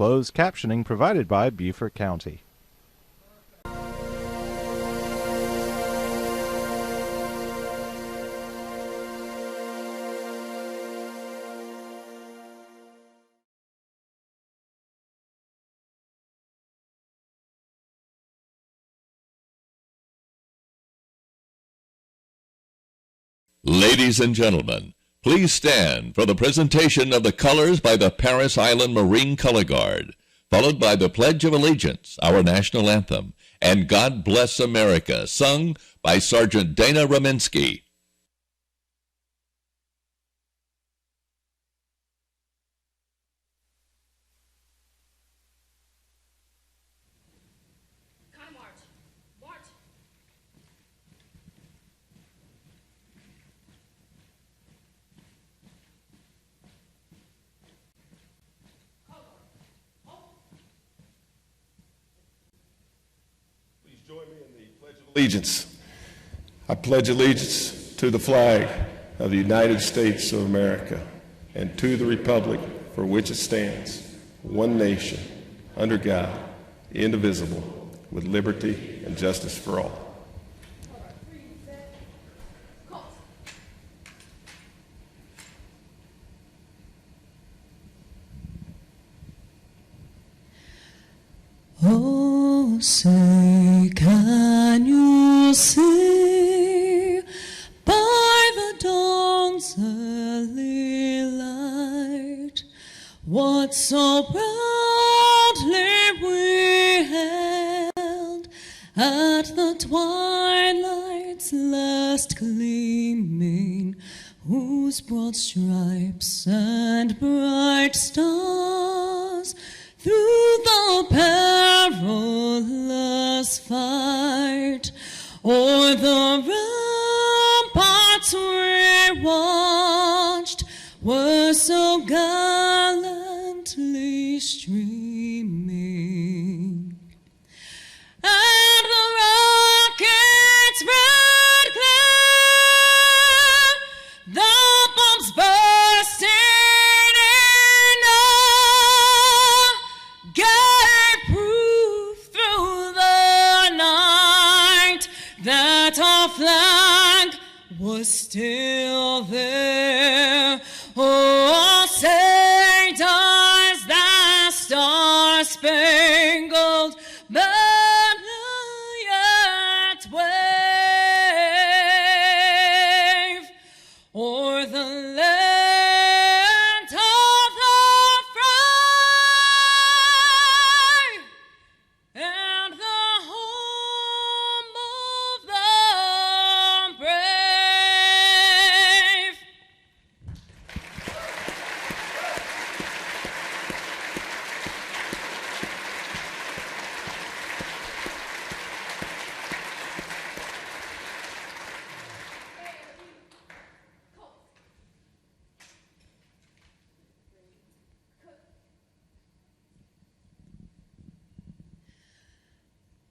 closed captioning provided by Beaufort County. Ladies and gentlemen, please stand for the presentation of the colors by the Paris Island Marine Color Guard, followed by the Pledge of Allegiance, our national anthem, and God Bless America, sung by Sergeant Dana Raminsky. Join me in the Pledge of Allegiance. I pledge allegiance to the flag of the United States of America and to the republic for which it stands, one nation, under God, indivisible, with liberty and justice for all. Oh, say, can you see by the dawn's early light what so proudly we held at the twilight's last gleaming, whose broad stripes and bright stars through the perilous fight o'er the ramparts we watched were so gallantly streaming, and the rocket's red glare, the bombs bursting in air, gave proof through the night that our flag was still there. Oh, say does that star-spangled banner yet wave o'er the land of the free and the home of the brave?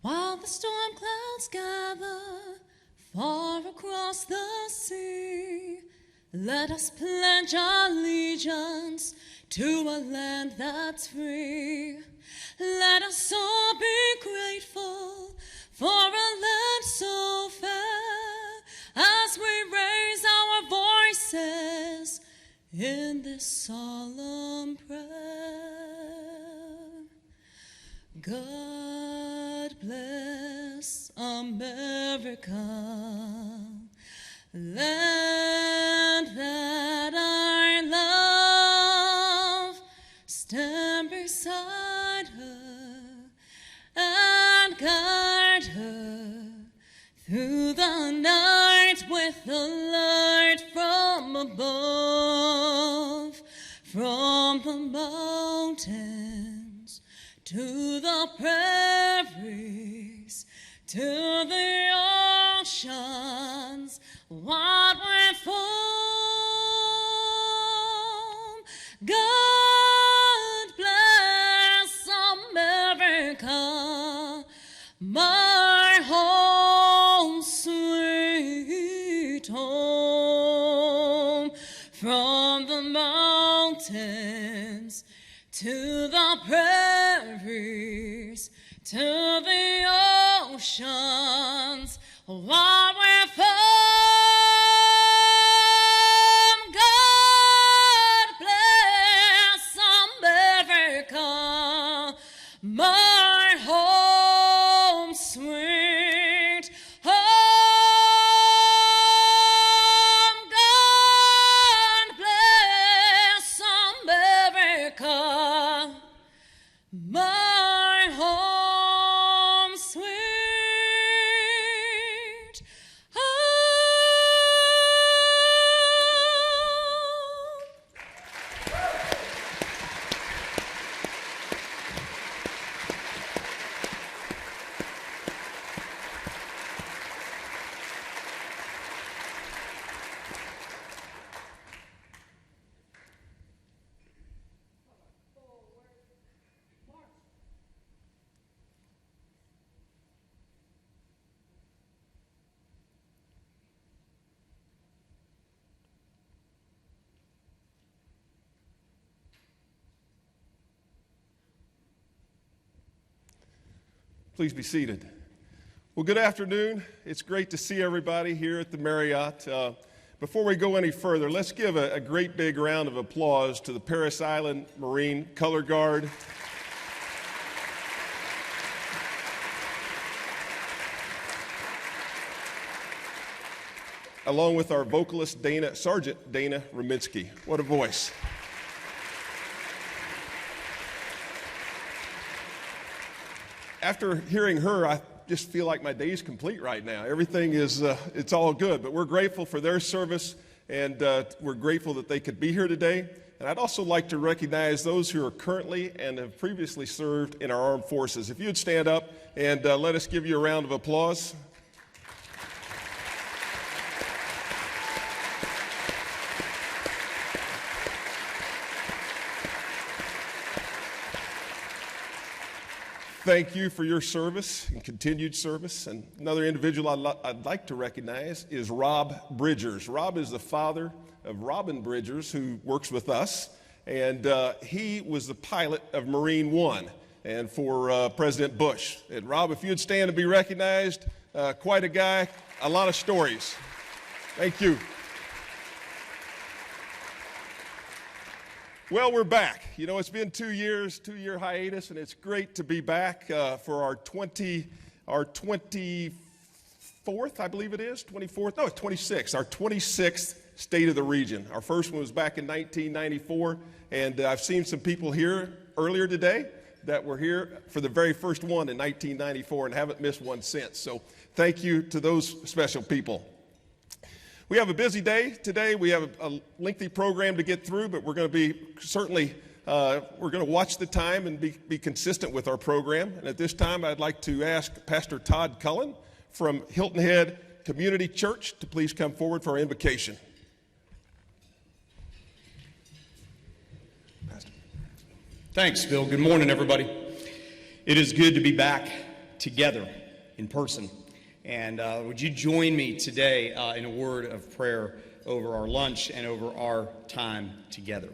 While the storm clouds gather far across the sea, let us pledge allegiance to a land that's free. Let us all be grateful for a land so fair as we raise our voices in this solemn prayer. God bless America, land that I love. Stand beside her and guide her through the night with the light from above, from the mountains to the prairies, to the oceans, wide with foam. God bless America, my home, sweet home. From the mountains to the prairies, to the oceans, what we're from. God bless America, my home sweet home. God bless America, my home sweet home. Please be seated. Well, good afternoon. It's great to see everybody here at the Marriott. Before we go any further, let's give a great big round of applause to the Parris Island Marine Color Guard. Along with our vocalist, Sergeant Dana Ramitsky. What a voice. After hearing her, I just feel like my day's complete right now. Everything is, it's all good, but we're grateful for their service, and we're grateful that they could be here today. And I'd also like to recognize those who are currently and have previously served in our armed forces. If you'd stand up and let us give you a round of applause. Thank you for your service and continued service. And another individual I'd like to recognize is Rob Bridgers. Rob is the father of Robin Bridgers, who works with us. And he was the pilot of Marine One and for President Bush. And Rob, if you'd stand and be recognized, quite a guy, a lot of stories. Thank you. Well, we're back. You know, it's been 2 years, 2-year hiatus, and it's great to be back for our 24th, I believe it is, 24th, no, it's 26th, our 26th State of the Region. Our first one was back in 1994, and I've seen some people here earlier today that were here for the very first one in 1994 and haven't missed one since. So thank you to those special people. We have a busy day today. We have a lengthy program to get through, but we're going to be certainly, we're going to watch the time and be consistent with our program. And at this time, I'd like to ask Pastor Todd Cullen from Hilton Head Community Church to please come forward for our invocation. Pastor. Thanks, Bill. Good morning, everybody. It is good to be back together in person. And would you join me today in a word of prayer over our lunch and over our time together?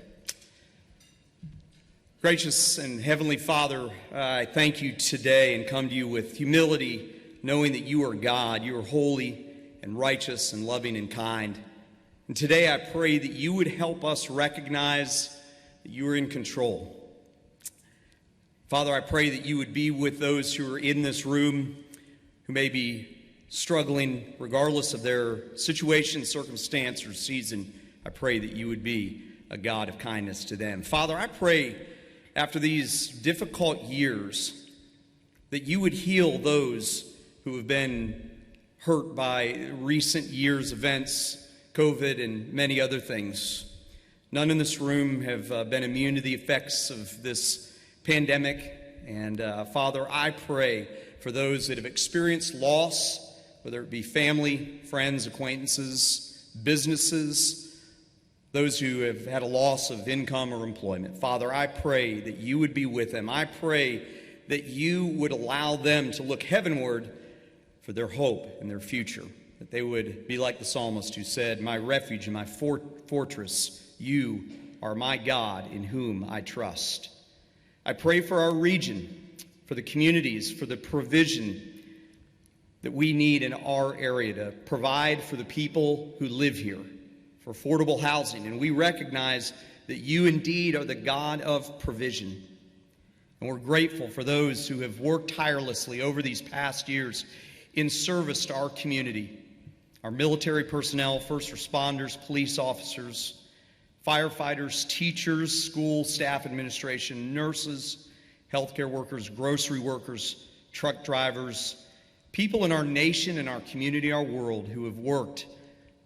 Gracious and Heavenly Father, I thank you today and come to you with humility, knowing that you are God. You are holy and righteous and loving and kind. And today I pray that you would help us recognize that you are in control. Father, I pray that you would be with those who are in this room who may be struggling regardless of their situation, circumstance, or season. I pray that you would be a God of kindness to them. Father, I pray after these difficult years that you would heal those who have been hurt by recent years' events, COVID, and many other things. None in this room have been immune to the effects of this pandemic. And Father, I pray for those that have experienced loss, whether it be family, friends, acquaintances, businesses, those who have had a loss of income or employment. Father, I pray that you would be with them. I pray that you would allow them to look heavenward for their hope and their future, that they would be like the psalmist who said, "My refuge and my fortress, you are my God in whom I trust." I pray for our region, for the communities, for the provision that we need in our area to provide for the people who live here, for affordable housing. And we recognize that you indeed are the God of provision. And we're grateful for those who have worked tirelessly over these past years in service to our community, our military personnel, first responders, police officers, firefighters, teachers, school staff administration, nurses, healthcare workers, grocery workers, truck drivers, people in our nation and our community, our world, who have worked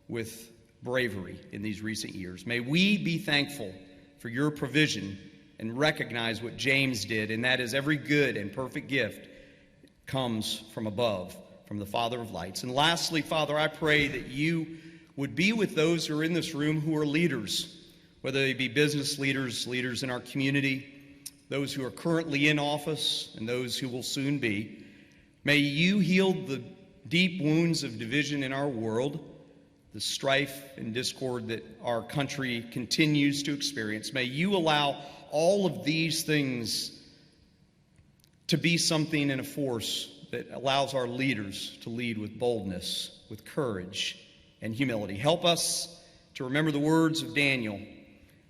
with bravery in these recent years. May we be thankful for your provision and recognize what James did, and that is every good and perfect gift comes from above, from the Father of lights. And lastly, Father, I pray that you would be with those who are in this room who are leaders, whether they be business leaders, leaders in our community, those who are currently in office, and those who will soon be. May you heal the deep wounds of division in our world, the strife and discord that our country continues to experience. May you allow all of these things to be something and a force that allows our leaders to lead with boldness, with courage, and humility. Help us to remember the words of Daniel,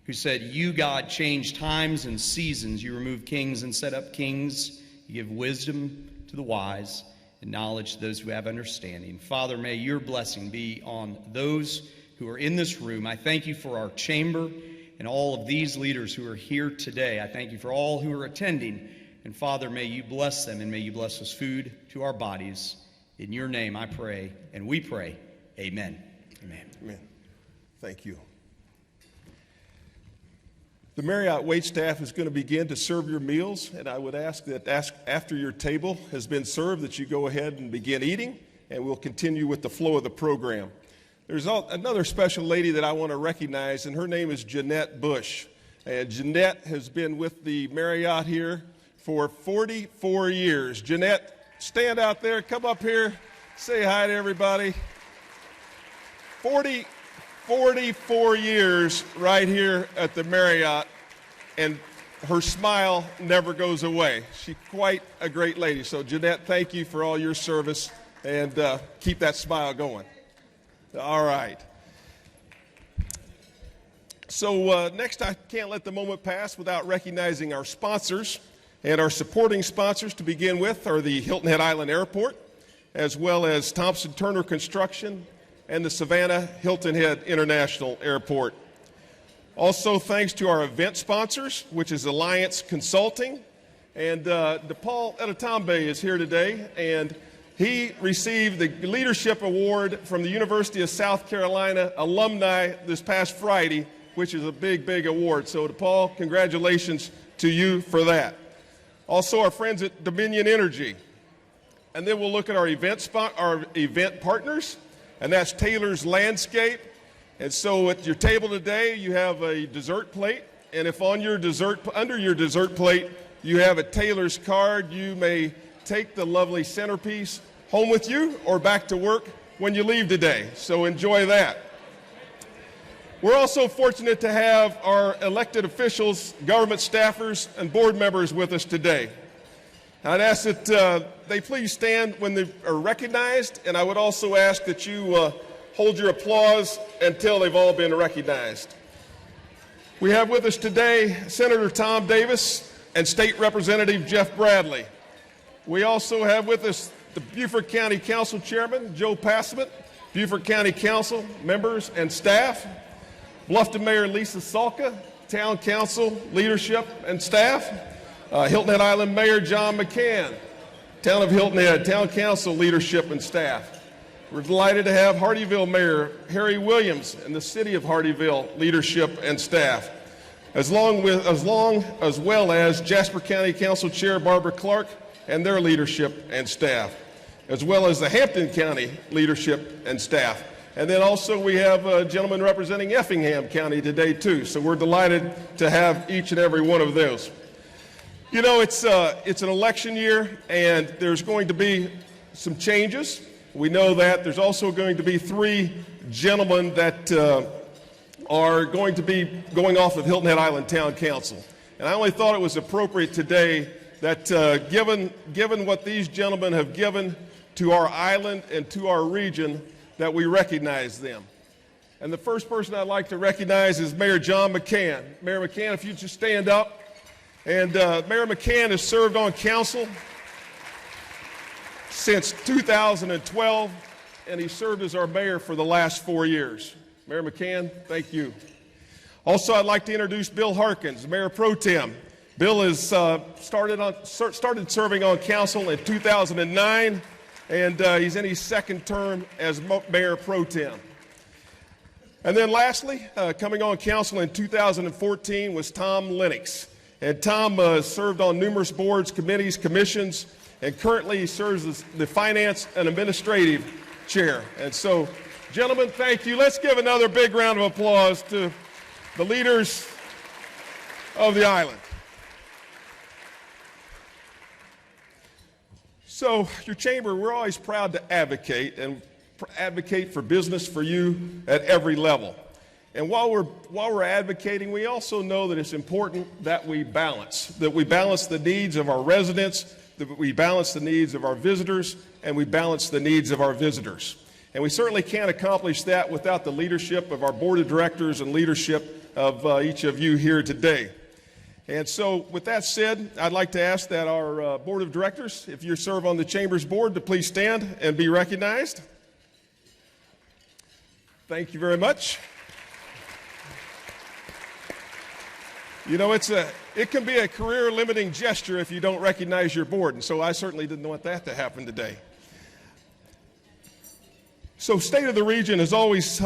who said, "You, God, change times and seasons. You remove kings and set up kings. You give wisdom to the wise and knowledge to those who have understanding." Father, may your blessing be on those who are in this room. I thank you for our chamber and all of these leaders who are here today. I thank you for all who are attending. And Father, may you bless them, and may you bless us food to our bodies. In your name I pray, and we pray. Amen. Amen. Amen. Thank you. The Marriott waitstaff is going to begin to serve your meals, and I would ask that after your table has been served that you go ahead and begin eating, and we'll continue with the flow of the program. There's another special lady that I want to recognize, and her name is Jeanette Bush. And Jeanette has been with the Marriott here for 44 years. Jeanette, stand out there, come up here, say hi to everybody. 44 years right here at the Marriott, and her smile never goes away. She's quite a great lady. So, Jeanette, thank you for all your service, and keep that smile going. All right. So next, I can't let the moment pass without recognizing our sponsors. And our supporting sponsors to begin with are the Hilton Head Island Airport, as well as Thompson Turner Construction and the Savannah Hilton Head International Airport. Also, thanks to our event sponsors, which is Alliance Consulting. And DePaul Etatambe is here today, and he received the Leadership Award from the University of South Carolina alumni this past Friday, which is a big, big award. So, DePaul, congratulations to you for that. Also, our friends at Dominion Energy. And then we'll look at our event partners, and that's Taylor's Landscape. And so at your table today, you have a dessert plate, and if on your under your dessert plate, you have a Taylor's card, you may take the lovely centerpiece home with you or back to work when you leave today. So enjoy that. We're also fortunate to have our elected officials, government staffers, and board members with us today. I'd ask that they please stand when they are recognized, and I would also ask that you hold your applause until they've all been recognized. We have with us today Senator Tom Davis and State Representative Jeff Bradley. We also have with us the Beaufort County Council Chairman, Joe Passman, Beaufort County Council members and staff, Bluffton Mayor Lisa Salka, Town Council leadership and staff, Hilton Head Island Mayor John McCann, Town of Hilton Head, Town Council leadership and staff. We're delighted to have Hardeeville Mayor Harry Williams and the City of Hardeeville leadership and staff, as well as Jasper County Council Chair Barbara Clark and their leadership and staff, as well as the Hampton County leadership and staff. And then also we have a gentleman representing Effingham County today too. So we're delighted to have each and every one of those. You know, it's an election year, and there's going to be some changes. We know that there's also going to be 3 gentlemen that are going to be going off of Hilton Head Island Town Council. And I only thought it was appropriate today that given what these gentlemen have given to our island and to our region, that we recognize them. And the first person I'd like to recognize is Mayor John McCann. Mayor McCann, if you just stand up. And Mayor McCann has served on council since 2012, and he served as our mayor for the last 4 years. Mayor McCann, thank you. Also, I'd like to introduce Bill Harkins, Mayor Pro Tem. Bill has started serving on council in 2009, and he's in his second term as Mayor Pro Tem. And then lastly, coming on council in 2014 was Tom Lennox. And Tom served on numerous boards, committees, commissions, and currently he serves as the Finance and Administrative Chair. And so, gentlemen, thank you. Let's give another big round of applause to the leaders of the island. So, your chamber, we're always proud to advocate for business for you at every level. And while we're advocating, we also know that it's important that we balance the needs of our residents, that we balance the needs of our visitors, and we balance the needs of our visitors. And we certainly can't accomplish that without the leadership of our board of directors and leadership of each of you here today. And so with that said, I'd like to ask that our board of directors, if you serve on the Chamber's board, to please stand and be recognized. Thank you very much. You know, it can be a career-limiting gesture if you don't recognize your board, and so I certainly didn't want that to happen today. So State of the Region has always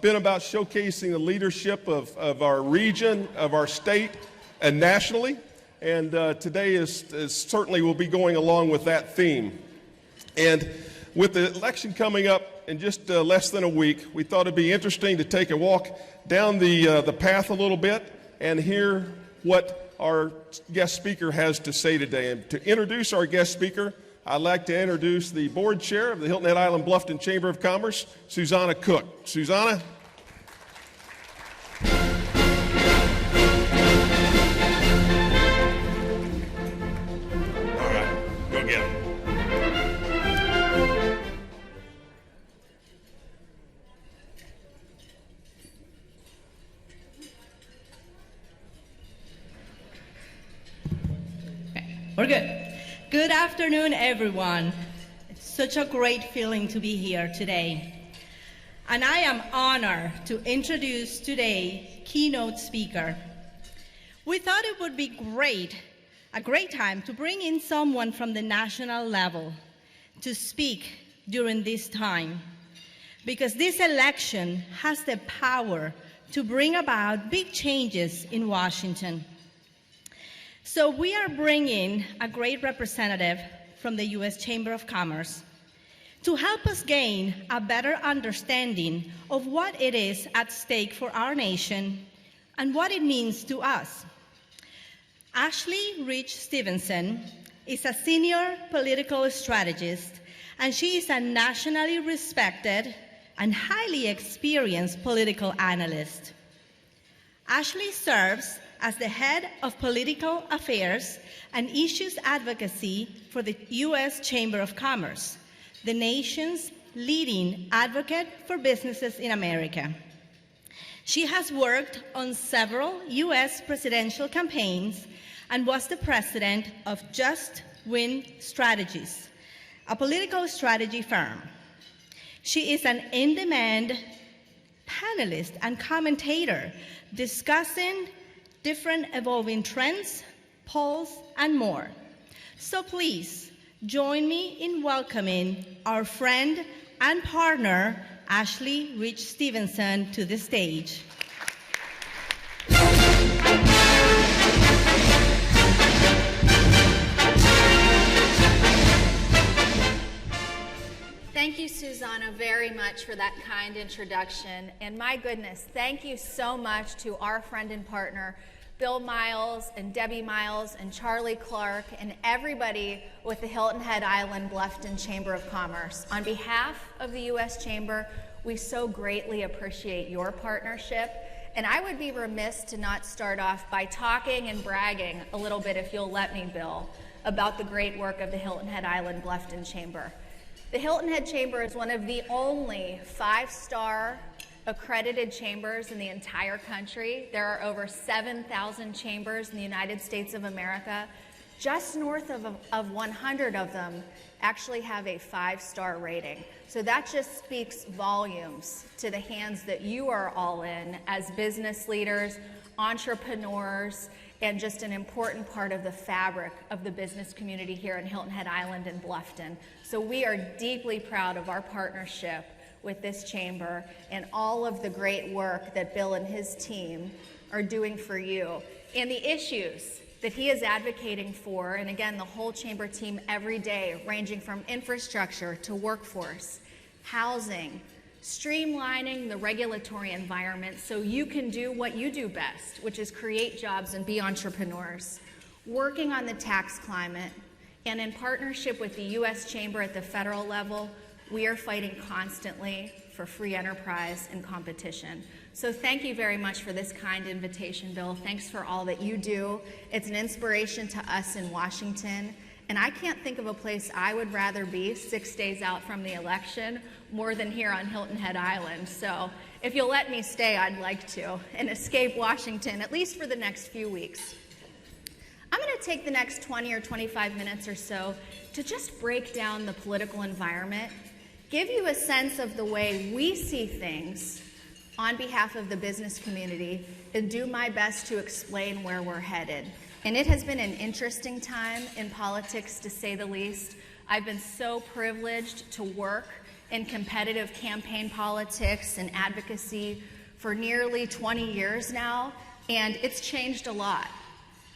been about showcasing the leadership of our region, of our state, and nationally, and today is certainly will be going along with that theme. And with the election coming up in just less than a week, we thought it'd be interesting to take a walk down the path a little bit and hear what our guest speaker has to say today. And to introduce our guest speaker, I'd like to introduce the board chair of the Hilton Head Island Bluffton Chamber of Commerce, Susanna Cook. Susanna. All right, go get it. We're good. Good afternoon, everyone. It's such a great feeling to be here today. And I am honored to introduce today's keynote speaker. We thought it would be a great time to bring in someone from the national level to speak during this time, because this election has the power to bring about big changes in Washington. So we are bringing a great representative from the U.S. Chamber of Commerce to help us gain a better understanding of what it is at stake for our nation and what it means to us. Ashley Rich Stevenson is a senior political strategist, and she is a nationally respected and highly experienced political analyst. Ashley serves as the head of political affairs and issues advocacy for the U.S. Chamber of Commerce, the nation's leading advocate for businesses in America. She has worked on several U.S. presidential campaigns and was the president of Just Win Strategies, a political strategy firm. She is an in-demand panelist and commentator discussing different evolving trends, polls, and more. So please join me in welcoming our friend and partner, Ashley Rich Stevenson, to the stage. Thank you, Susanna, very much for that kind introduction. And my goodness, thank you so much to our friend and partner, Bill Miles and Debbie Miles and Charlie Clark and everybody with the Hilton Head Island Bluffton Chamber of Commerce. On behalf of the U.S. Chamber, we so greatly appreciate your partnership And I would be remiss to not start off by talking and bragging a little bit, if you'll let me, Bill, about the great work of the Hilton Head Island Bluffton Chamber. The Hilton Head Chamber is one of the only 5-star accredited chambers in the entire country. There are over 7,000 chambers in the United States of America. Just north of 100 of them actually have a 5-star rating. So that just speaks volumes to the hands that you are all in as business leaders, entrepreneurs, and just an important part of the fabric of the business community here in Hilton Head Island and Bluffton. So we are deeply proud of our partnership with this chamber and all of the great work that Bill and his team are doing for you and the issues that he is advocating for, and again, the whole chamber team every day, ranging from infrastructure to workforce, housing, streamlining the regulatory environment so you can do what you do best, which is create jobs and be entrepreneurs, working on the tax climate, and in partnership with the U.S. Chamber at the federal level, we are fighting constantly for free enterprise and competition. So thank you very much for this kind invitation, Bill. Thanks for all that you do. It's an inspiration to us in Washington. And I can't think of a place I would rather be 6 days out from the election more than here on Hilton Head Island. So if you'll let me stay, I'd like to, and escape Washington, at least for the next few weeks. I'm going to take the next 20 or 25 minutes or so to just break down the political environment, give you a sense of the way we see things on behalf of the business community, and do my best to explain where we're headed. And it has been an interesting time in politics, to say the least. I've been so privileged to work in competitive campaign politics and advocacy for nearly 20 years now, and it's changed a lot.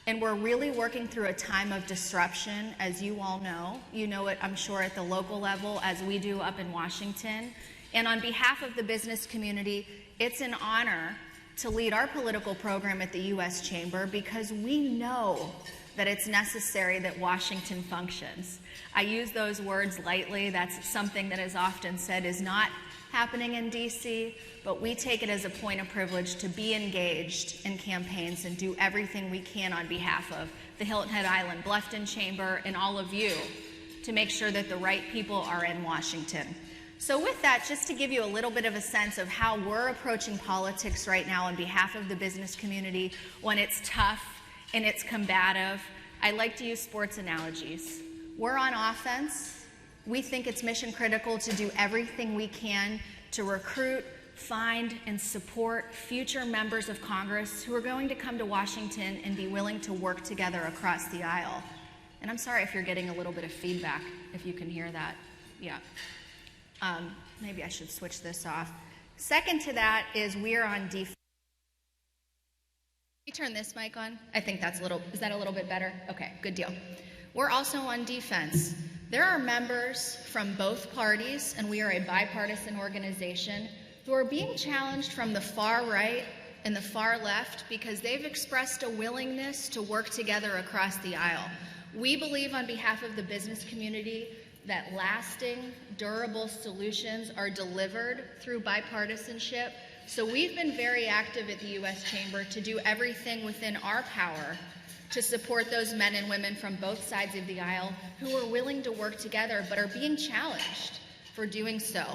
And we're really working through a time of disruption, as you all know. You know it, I'm sure, at the local level, as we do up in Washington. And on behalf of the business community, it's an honor to lead our political program at the U.S. Chamber, because we know that it's necessary that Washington functions. I use those words lightly. That's something that is often said is not happening in D.C., but we take it as a point of privilege to be engaged in campaigns and do everything we can on behalf of the Hilton Head Island Bluffton Chamber and all of you to make sure that the right people are in Washington. So with that, just to give you a little bit of a sense of how we're approaching politics right now on behalf of the business community when it's tough and it's combative, I like to use sports analogies. We're on offense. We think it's mission critical to do everything we can to recruit, find, and support future members of Congress who are going to come to Washington and be willing to work together across the aisle. And I'm sorry if you're getting a little bit of feedback, if you can hear that. Yeah. Maybe I should switch this off. Second to that is we're on defense. Can you turn this mic on? I think that's is that a little bit better? Okay, good deal. We're also on defense. There are members from both parties, and we are a bipartisan organization, who are being challenged from the far right and the far left because they've expressed a willingness to work together across the aisle. We believe on behalf of the business community that lasting, durable solutions are delivered through bipartisanship. So we've been very active at the U.S. Chamber to do everything within our power to support those men and women from both sides of the aisle who are willing to work together but are being challenged for doing so.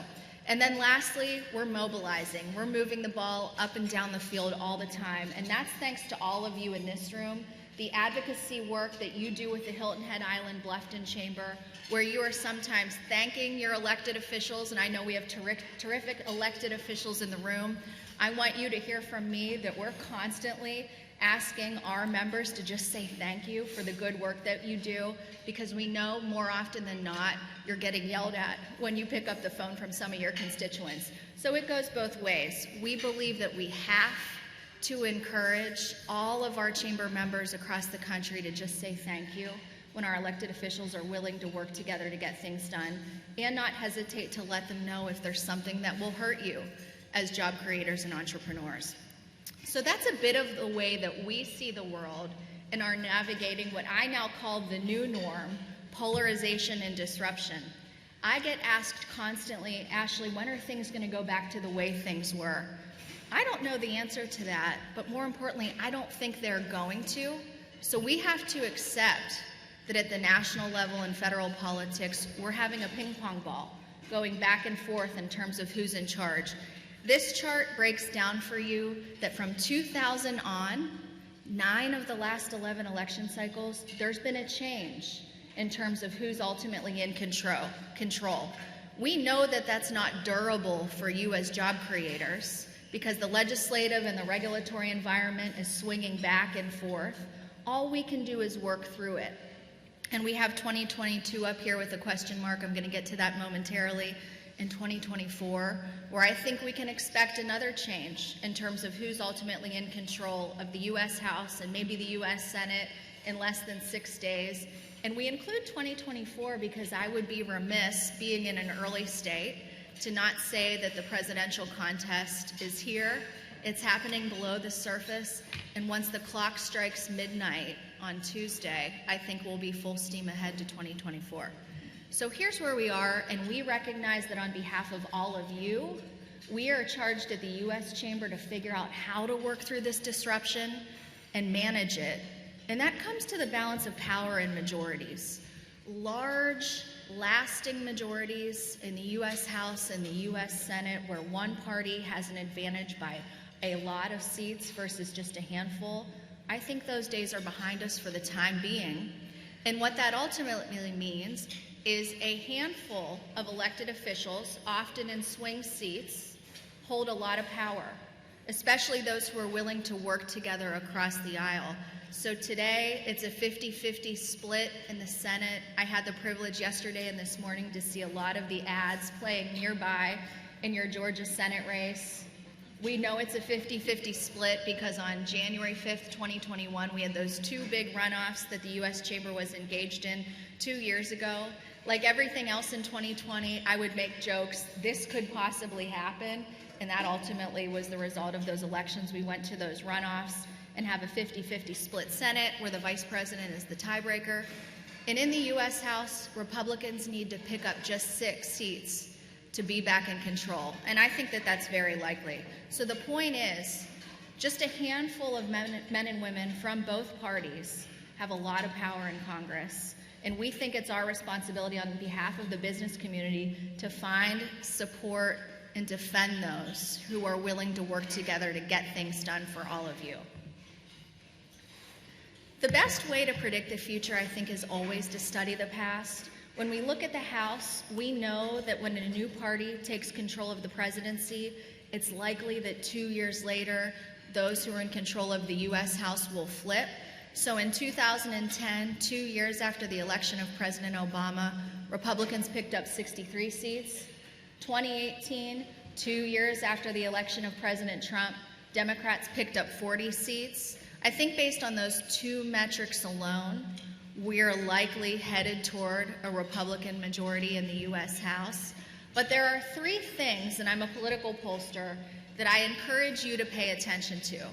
And then lastly, we're mobilizing. We're moving the ball up and down the field all the time, and that's thanks to all of you in this room, the advocacy work that you do with the Hilton Head Island Bluffton Chamber, where you are sometimes thanking your elected officials, and I know we have terrific elected officials in the room. I want you to hear from me that we're constantly asking our members to just say thank you for the good work that you do, because we know more often than not you're getting yelled at when you pick up the phone from some of your constituents. So it goes both ways. We believe that we have to encourage all of our chamber members across the country to just say thank you when our elected officials are willing to work together to get things done, and not hesitate to let them know if there's something that will hurt you as job creators and entrepreneurs. So that's a bit of the way that we see the world and are navigating what I now call the new norm, polarization and disruption. I get asked constantly, Ashley, when are things going to go back to the way things were? I don't know the answer to that, but more importantly, I don't think they're going to. So we have to accept that at the national level in federal politics, we're having a ping pong ball going back and forth in terms of who's in charge. This chart breaks down for you that from 2000 on, 9 of the last 11 election cycles, there's been a change in terms of who's ultimately in control. We know that that's not durable for you as job creators because the legislative and the regulatory environment is swinging back and forth. All we can do is work through it. And we have 2022 up here with a question mark. I'm going to get to that momentarily. In 2024, where I think we can expect another change in terms of who's ultimately in control of the U.S. House and maybe the U.S. Senate in less than 6 days. And we include 2024 because I would be remiss, being in an early state, to not say that the presidential contest is here. It's happening below the surface, and once the clock strikes midnight on Tuesday, I think we'll be full steam ahead to 2024. So here's where we are, and we recognize that on behalf of all of you, we are charged at the U.S. Chamber to figure out how to work through this disruption and manage it. And that comes to the balance of power and majorities. Large, lasting majorities in the U.S. House and the U.S. Senate, where one party has an advantage by a lot of seats versus just a handful, I think those days are behind us for the time being. And what that ultimately means is a handful of elected officials, often in swing seats, hold a lot of power, especially those who are willing to work together across the aisle. So today, it's a 50-50 split in the Senate. I had the privilege yesterday and this morning to see a lot of the ads playing nearby in your Georgia Senate race. We know it's a 50-50 split because on January 5th, 2021, we had those 2 big runoffs that the U.S. Chamber was engaged in 2 years ago. Like everything else in 2020, I would make jokes, this could possibly happen, and that ultimately was the result of those elections. We went to those runoffs and have a 50-50 split Senate where the Vice President is the tiebreaker. And in the U.S. House, Republicans need to pick up just 6 seats to be back in control, and I think that that's very likely. So the point is, just a handful of men and women from both parties have a lot of power in Congress. And we think it's our responsibility on behalf of the business community to find, support, and defend those who are willing to work together to get things done for all of you. The best way to predict the future, I think, is always to study the past. When we look at the House, we know that when a new party takes control of the presidency, it's likely that 2 years later, those who are in control of the U.S. House will flip. So in 2010, 2 years after the election of President Obama, Republicans picked up 63 seats. 2018, 2 years after the election of President Trump, Democrats picked up 40 seats. I think based on those 2 metrics alone, we're likely headed toward a Republican majority in the U.S. House. But there are 3 things, and I'm a political pollster, that I encourage you to pay attention to.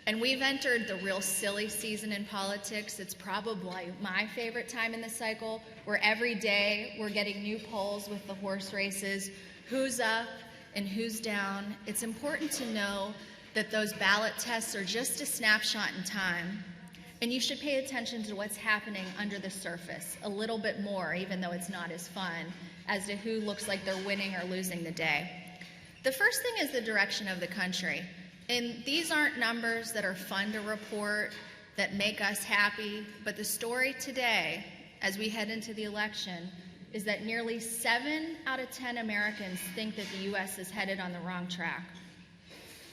And we've entered the real silly season in politics. It's probably my favorite time in the cycle, where every day we're getting new polls with the horse races, who's up and who's down. It's important to know that those ballot tests are just a snapshot in time, and you should pay attention to what's happening under the surface a little bit more, even though it's not as fun, as to who looks like they're winning or losing the day. The first thing is the direction of the country. And these aren't numbers that are fun to report, that make us happy, but the story today, as we head into the election, is that nearly 7 out of 10 Americans think that the U.S. is headed on the wrong track.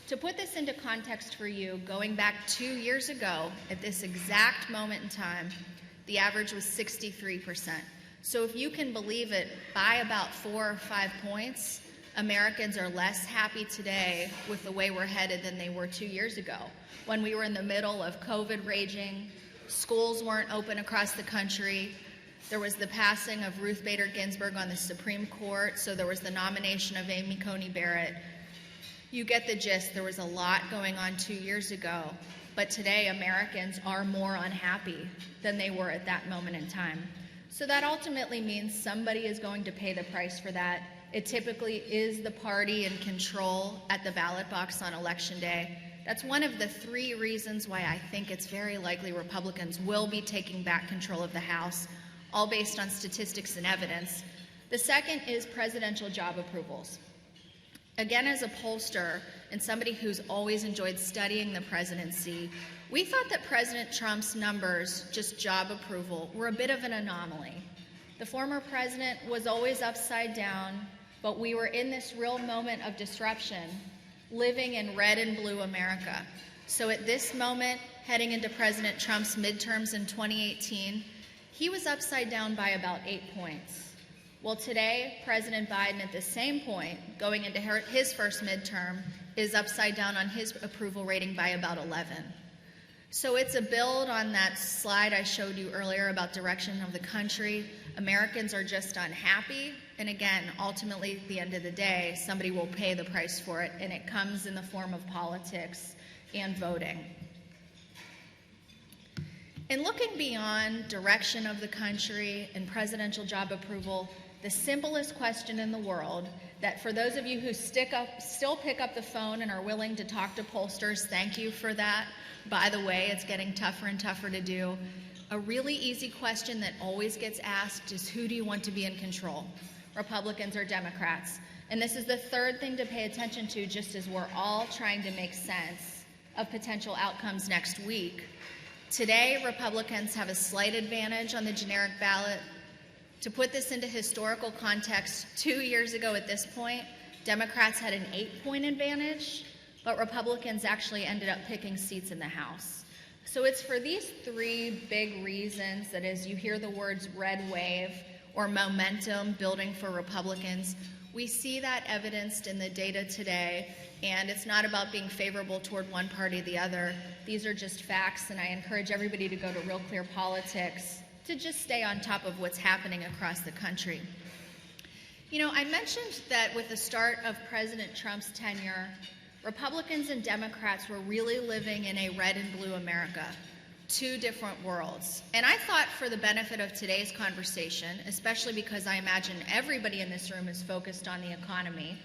To put this into context for you, going back 2 years ago, at this exact moment in time, the average was 63%. So if you can believe it, by about 4 or 5 points, Americans are less happy today with the way we're headed than they were 2 years ago, when we were in the middle of COVID raging, schools weren't open across the country, there was the passing of Ruth Bader Ginsburg on the Supreme Court, so there was the nomination of Amy Coney Barrett. You get the gist. There was a lot going on 2 years ago, but today Americans are more unhappy than they were at that moment in time. So that ultimately means somebody is going to pay the price for that, it typically is the party in control at the ballot box on Election Day. That's one of the 3 reasons why I think it's very likely Republicans will be taking back control of the House, all based on statistics and evidence. The second is presidential job approvals. Again, as a pollster and somebody who's always enjoyed studying the presidency, we thought that President Trump's numbers, just job approval, were a bit of an anomaly. The former president was always upside down, but we were in this real moment of disruption, living in red and blue America. So at this moment, heading into President Trump's midterms in 2018, he was upside down by about 8 points. Well, today, President Biden, at the same point, going into his first midterm, is upside down on his approval rating by about 11. So it's a build on that slide I showed you earlier about direction of the country. Americans are just unhappy. And again, ultimately, at the end of the day, somebody will pay the price for it, and it comes in the form of politics and voting. In looking beyond direction of the country and presidential job approval, the simplest question in the world that for those of you who still pick up the phone and are willing to talk to pollsters, thank you for that. By the way, it's getting tougher and tougher to do. A really easy question that always gets asked is, who do you want to be in control, Republicans or Democrats? And this is the third thing to pay attention to, just as we're all trying to make sense of potential outcomes next week. Today, Republicans have a slight advantage on the generic ballot. To put this into historical context, 2 years ago at this point, Democrats had an 8-point advantage, but Republicans actually ended up picking seats in the House. So it's for these 3 big reasons that as you hear the words red wave or momentum building for Republicans, we see that evidenced in the data today, and it's not about being favorable toward one party or the other. These are just facts, and I encourage everybody to go to Real Clear Politics to just stay on top of what's happening across the country. You know, I mentioned that with the start of President Trump's tenure, Republicans and Democrats were really living in a red and blue America, 2 different worlds. And I thought, for the benefit of today's conversation, especially because I imagine everybody in this room is focused on the economy,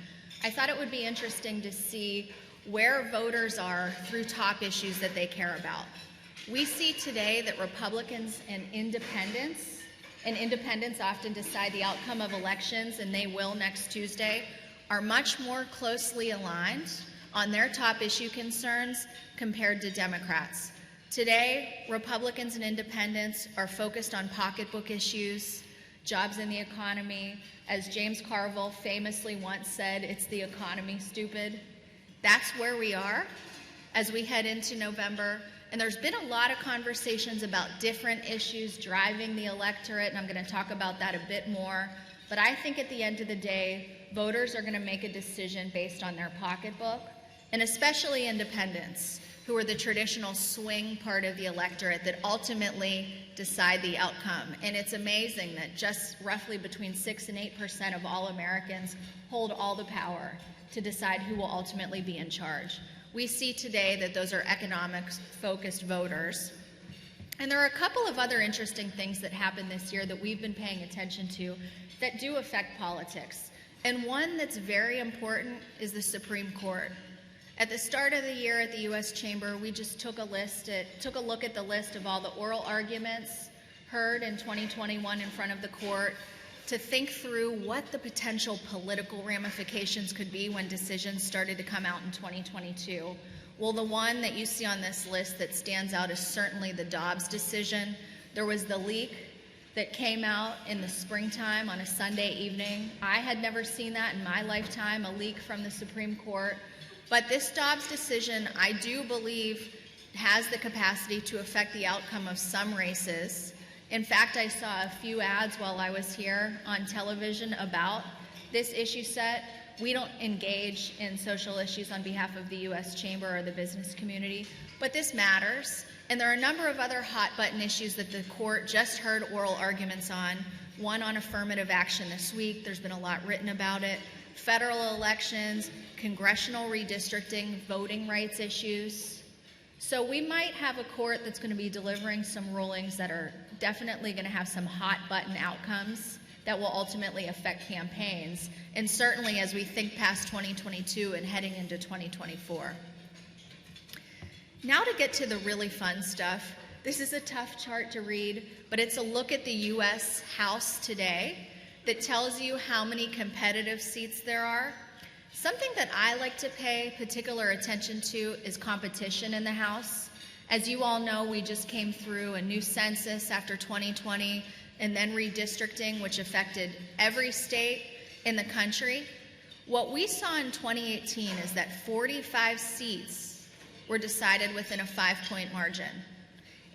I thought it would be interesting to see where voters are through top issues that they care about. We see today that Republicans and independents often decide the outcome of elections, and they will next Tuesday, are much more closely aligned on their top issue concerns compared to Democrats. Today, Republicans and independents are focused on pocketbook issues, jobs in the economy. As James Carville famously once said, it's the economy, stupid. That's where we are as we head into November. And there's been a lot of conversations about different issues driving the electorate, and I'm going to talk about that a bit more. But I think at the end of the day, voters are going to make a decision based on their pocketbook, and especially independents, who are the traditional swing part of the electorate that ultimately decide the outcome. And it's amazing that just roughly between 6 and 8% of all Americans hold all the power to decide who will ultimately be in charge. We see today that those are economics-focused voters. And there are a couple of other interesting things that happened this year that we've been paying attention to that do affect politics. And one that's very important is the Supreme Court. At the start of the year at the U.S. Chamber, we just took a look at the list of all the oral arguments heard in 2021 in front of the court to think through what the potential political ramifications could be when decisions started to come out in 2022. Well, the one that you see on this list that stands out is certainly the Dobbs decision. There was the leak that came out in the springtime on a Sunday evening. I had never seen that in my lifetime, a leak from the Supreme Court. But this Dobbs decision, I do believe, has the capacity to affect the outcome of some races. In fact, I saw a few ads while I was here on television about this issue set. We don't engage in social issues on behalf of the U.S. Chamber or the business community, but this matters. And there are a number of other hot-button issues that the court just heard oral arguments on. One on affirmative action this week. There's been a lot written about it. Federal elections, congressional redistricting, voting rights issues. So we might have a court that's going to be delivering some rulings that are definitely going to have some hot-button outcomes that will ultimately affect campaigns, and certainly as we think past 2022 and heading into 2024. Now to get to the really fun stuff. This is a tough chart to read, but it's a look at the U.S. House today that tells you how many competitive seats there are. Something that I like to pay particular attention to is competition in the House. As you all know, we just came through a new census after 2020 and then redistricting, which affected every state in the country. What we saw in 2018 is that 45 seats were decided within a 5-point margin.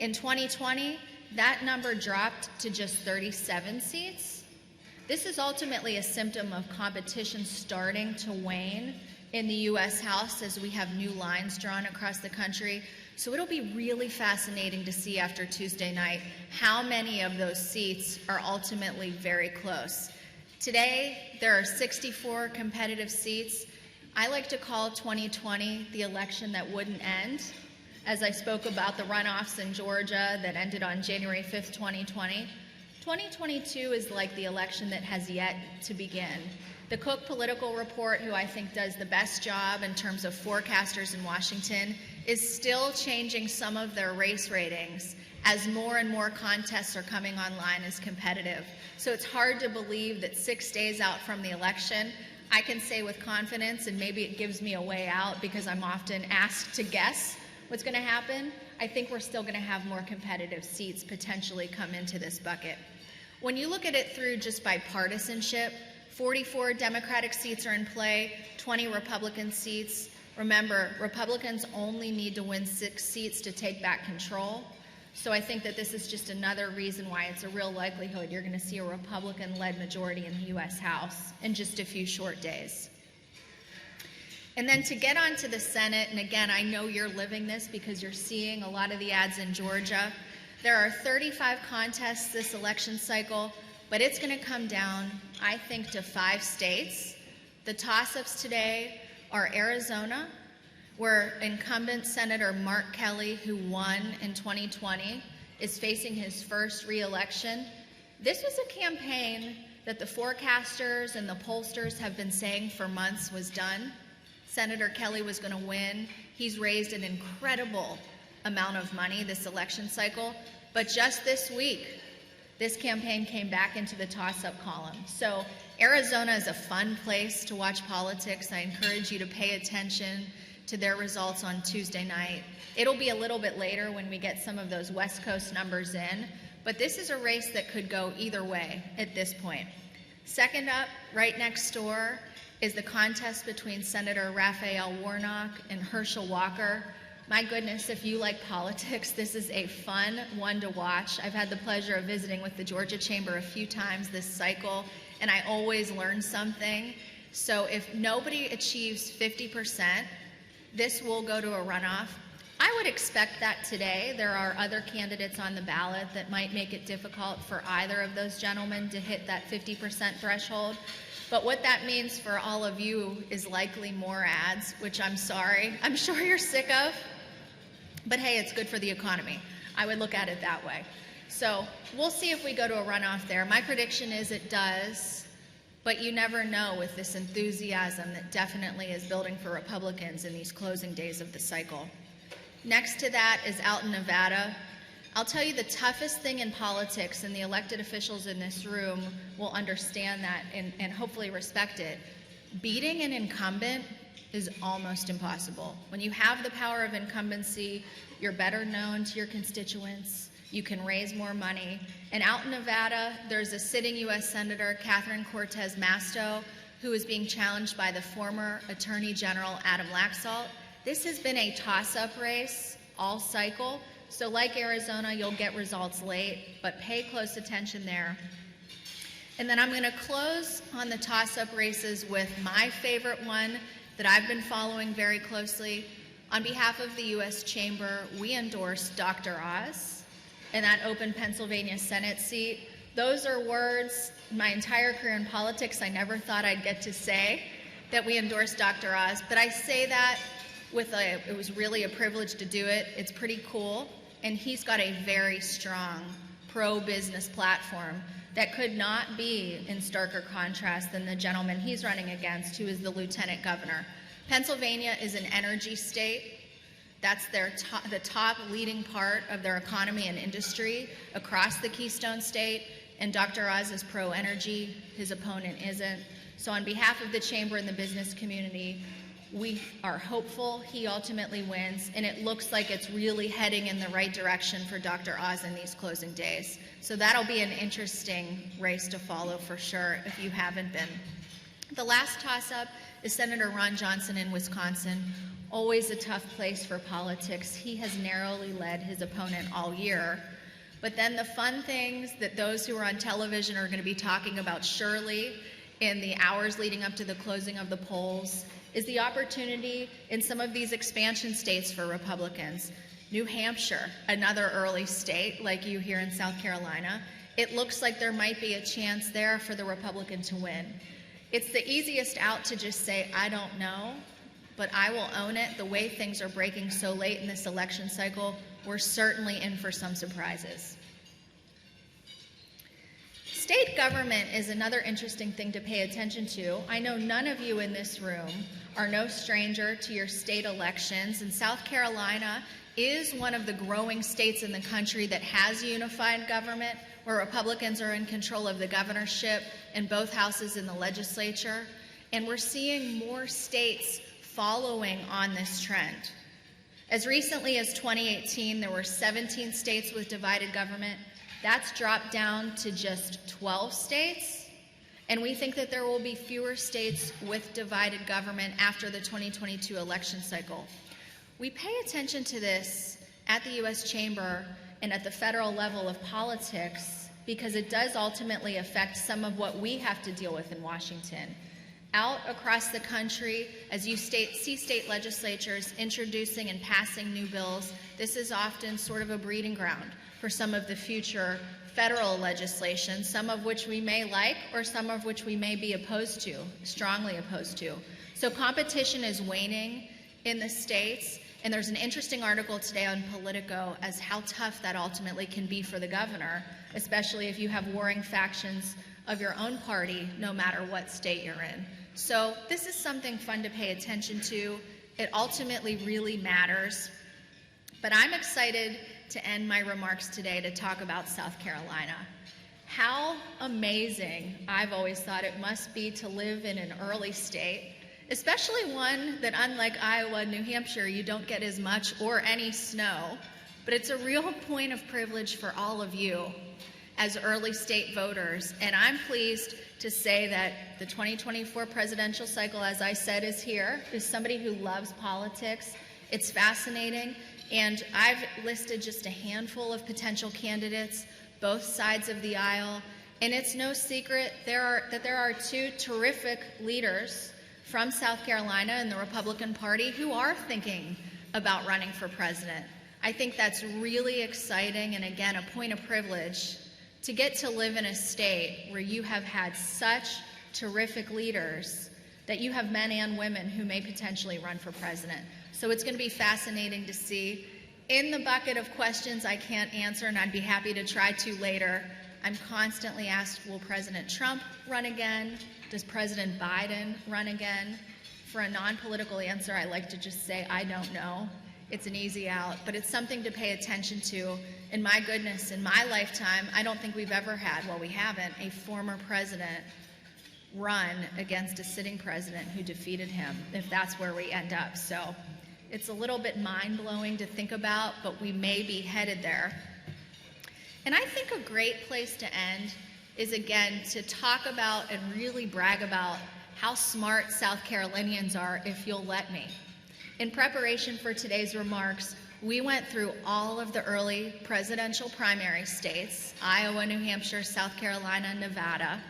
In 2020, that number dropped to just 37 seats. This is ultimately a symptom of competition starting to wane in the U.S. House as we have new lines drawn across the country. So it'll be really fascinating to see after Tuesday night how many of those seats are ultimately very close. Today, there are 64 competitive seats. I like to call 2020 the election that wouldn't end, as I spoke about the runoffs in Georgia that ended on January 5th, 2020. 2022 is like the election that has yet to begin. The Cook Political Report, who I think does the best job in terms of forecasters in Washington, is still changing some of their race ratings as more and more contests are coming online as competitive. So it's hard to believe that 6 days out from the election, I can say with confidence, and maybe it gives me a way out because I'm often asked to guess what's going to happen, I think we're still going to have more competitive seats potentially come into this bucket. When you look at it through just by partisanship, 44 Democratic seats are in play, 20 Republican seats. Remember, Republicans only need to win 6 seats to take back control. So I think that this is just another reason why it's a real likelihood you're going to see a Republican-led majority in the U.S. House in just a few short days. And then to get on to the Senate, and again, I know you're living this because you're seeing a lot of the ads in Georgia. There are 35 contests this election cycle, but it's going to come down, I think, to 5 states. The toss-ups today are Arizona, where incumbent Senator Mark Kelly, who won in 2020, is facing his first re-election. This was a campaign that the forecasters and the pollsters have been saying for months was done. Senator Kelly was going to win. He's raised an incredible amount of money this election cycle, but just this week, this campaign came back into the toss-up column. So Arizona is a fun place to watch politics. I encourage you to pay attention to their results on Tuesday night. It'll be a little bit later when we get some of those West Coast numbers in, but this is a race that could go either way at this point. Second up, right next door, is the contest between Senator Raphael Warnock and Herschel Walker. My goodness, if you like politics, this is a fun one to watch. I've had the pleasure of visiting with the Georgia Chamber a few times this cycle, and I always learn something. So if nobody achieves 50%, this will go to a runoff. I would expect that today. There are other candidates on the ballot that might make it difficult for either of those gentlemen to hit that 50% threshold. But what that means for all of you is likely more ads, which I'm sorry, I'm sure you're sick of. But hey, it's good for the economy. I would look at it that way. So we'll see if we go to a runoff there. My prediction is it does, but you never know with this enthusiasm that definitely is building for Republicans in these closing days of the cycle. Next to that is out in Nevada. I'll tell you the toughest thing in politics, and the elected officials in this room will understand that and hopefully respect it. Beating an incumbent is almost impossible. When you have the power of incumbency, you're better known to your constituents, you can raise more money. And out in Nevada, there's a sitting U.S. Senator, Catherine Cortez Masto, who is being challenged by the former Attorney General Adam Laxalt. This has been a toss-up race all cycle. So like Arizona, you'll get results late, but pay close attention there. And then I'm going to close on the toss-up races with my favorite one that I've been following very closely. On behalf of the U.S. Chamber, we endorsed Dr. Oz in that open Pennsylvania Senate seat. Those are words my entire career in politics I never thought I'd get to say, that we endorsed Dr. Oz. But I say that it was really a privilege to do it. It's pretty cool. And he's got a very strong pro-business platform that could not be in starker contrast than the gentleman he's running against, who is the lieutenant governor. Pennsylvania is an energy state. That's the top leading part of their economy and industry across the Keystone State, and Dr. Oz is pro-energy. His opponent isn't. So on behalf of the Chamber and the business community, we are hopeful he ultimately wins, and it looks like it's really heading in the right direction for Dr. Oz in these closing days. So that'll be an interesting race to follow for sure if you haven't been. The last toss-up is Senator Ron Johnson in Wisconsin. Always a tough place for politics. He has narrowly led his opponent all year. But then the fun things that those who are on television are going to be talking about surely in the hours leading up to the closing of the polls is the opportunity in some of these expansion states for Republicans. New Hampshire, another early state like you here in South Carolina, it looks like there might be a chance there for the Republican to win. It's the easiest out to just say, I don't know, but I will own it. The way things are breaking so late in this election cycle, we're certainly in for some surprises. State government is another interesting thing to pay attention to. I know none of you in this room are no stranger to your state elections, and South Carolina is one of the growing states in the country that has unified government, where Republicans are in control of the governorship and both houses in the legislature. And we're seeing more states following on this trend. As recently as 2018, there were 17 states with divided government. That's dropped down to just 12 states. And we think that there will be fewer states with divided government after the 2022 election cycle. We pay attention to this at the U.S. Chamber and at the federal level of politics because it does ultimately affect some of what we have to deal with in Washington. Out across the country, as you see state legislatures introducing and passing new bills, this is often sort of a breeding ground for some of the future federal legislation, some of which we may like or some of which we may be opposed to, strongly opposed to. So competition is waning in the states, and there's an interesting article today on Politico as how tough that ultimately can be for the governor, especially if you have warring factions of your own party, no matter what state you're in. So this is something fun to pay attention to. It ultimately really matters. But I'm excited to end my remarks today to talk about South Carolina. How amazing I've always thought it must be to live in an early state, especially one that, unlike Iowa and New Hampshire, you don't get as much or any snow. But it's a real point of privilege for all of you as early state voters. And I'm pleased to say that the 2024 presidential cycle, as I said, is here. As somebody who loves politics, it's fascinating. And I've listed just a handful of potential candidates, both sides of the aisle. And it's no secret that there are two terrific leaders from South Carolina and the Republican Party who are thinking about running for president. I think that's really exciting and, again, a point of privilege to get to live in a state where you have had such terrific leaders that you have men and women who may potentially run for president. So it's going to be fascinating to see. In the bucket of questions I can't answer, and I'd be happy to try to later, I'm constantly asked, will President Trump run again? Does President Biden run again? For a non-political answer, I like to just say, I don't know. It's an easy out, but it's something to pay attention to. And my goodness, in my lifetime, I don't think we've ever had, well, we haven't, a former president run against a sitting president who defeated him, if that's where we end up. So it's a little bit mind-blowing to think about, but we may be headed there. And I think a great place to end is, again, to talk about and really brag about how smart South Carolinians are, if you'll let me. In preparation for today's remarks, we went through all of the early presidential primary states, Iowa, New Hampshire, South Carolina, Nevada,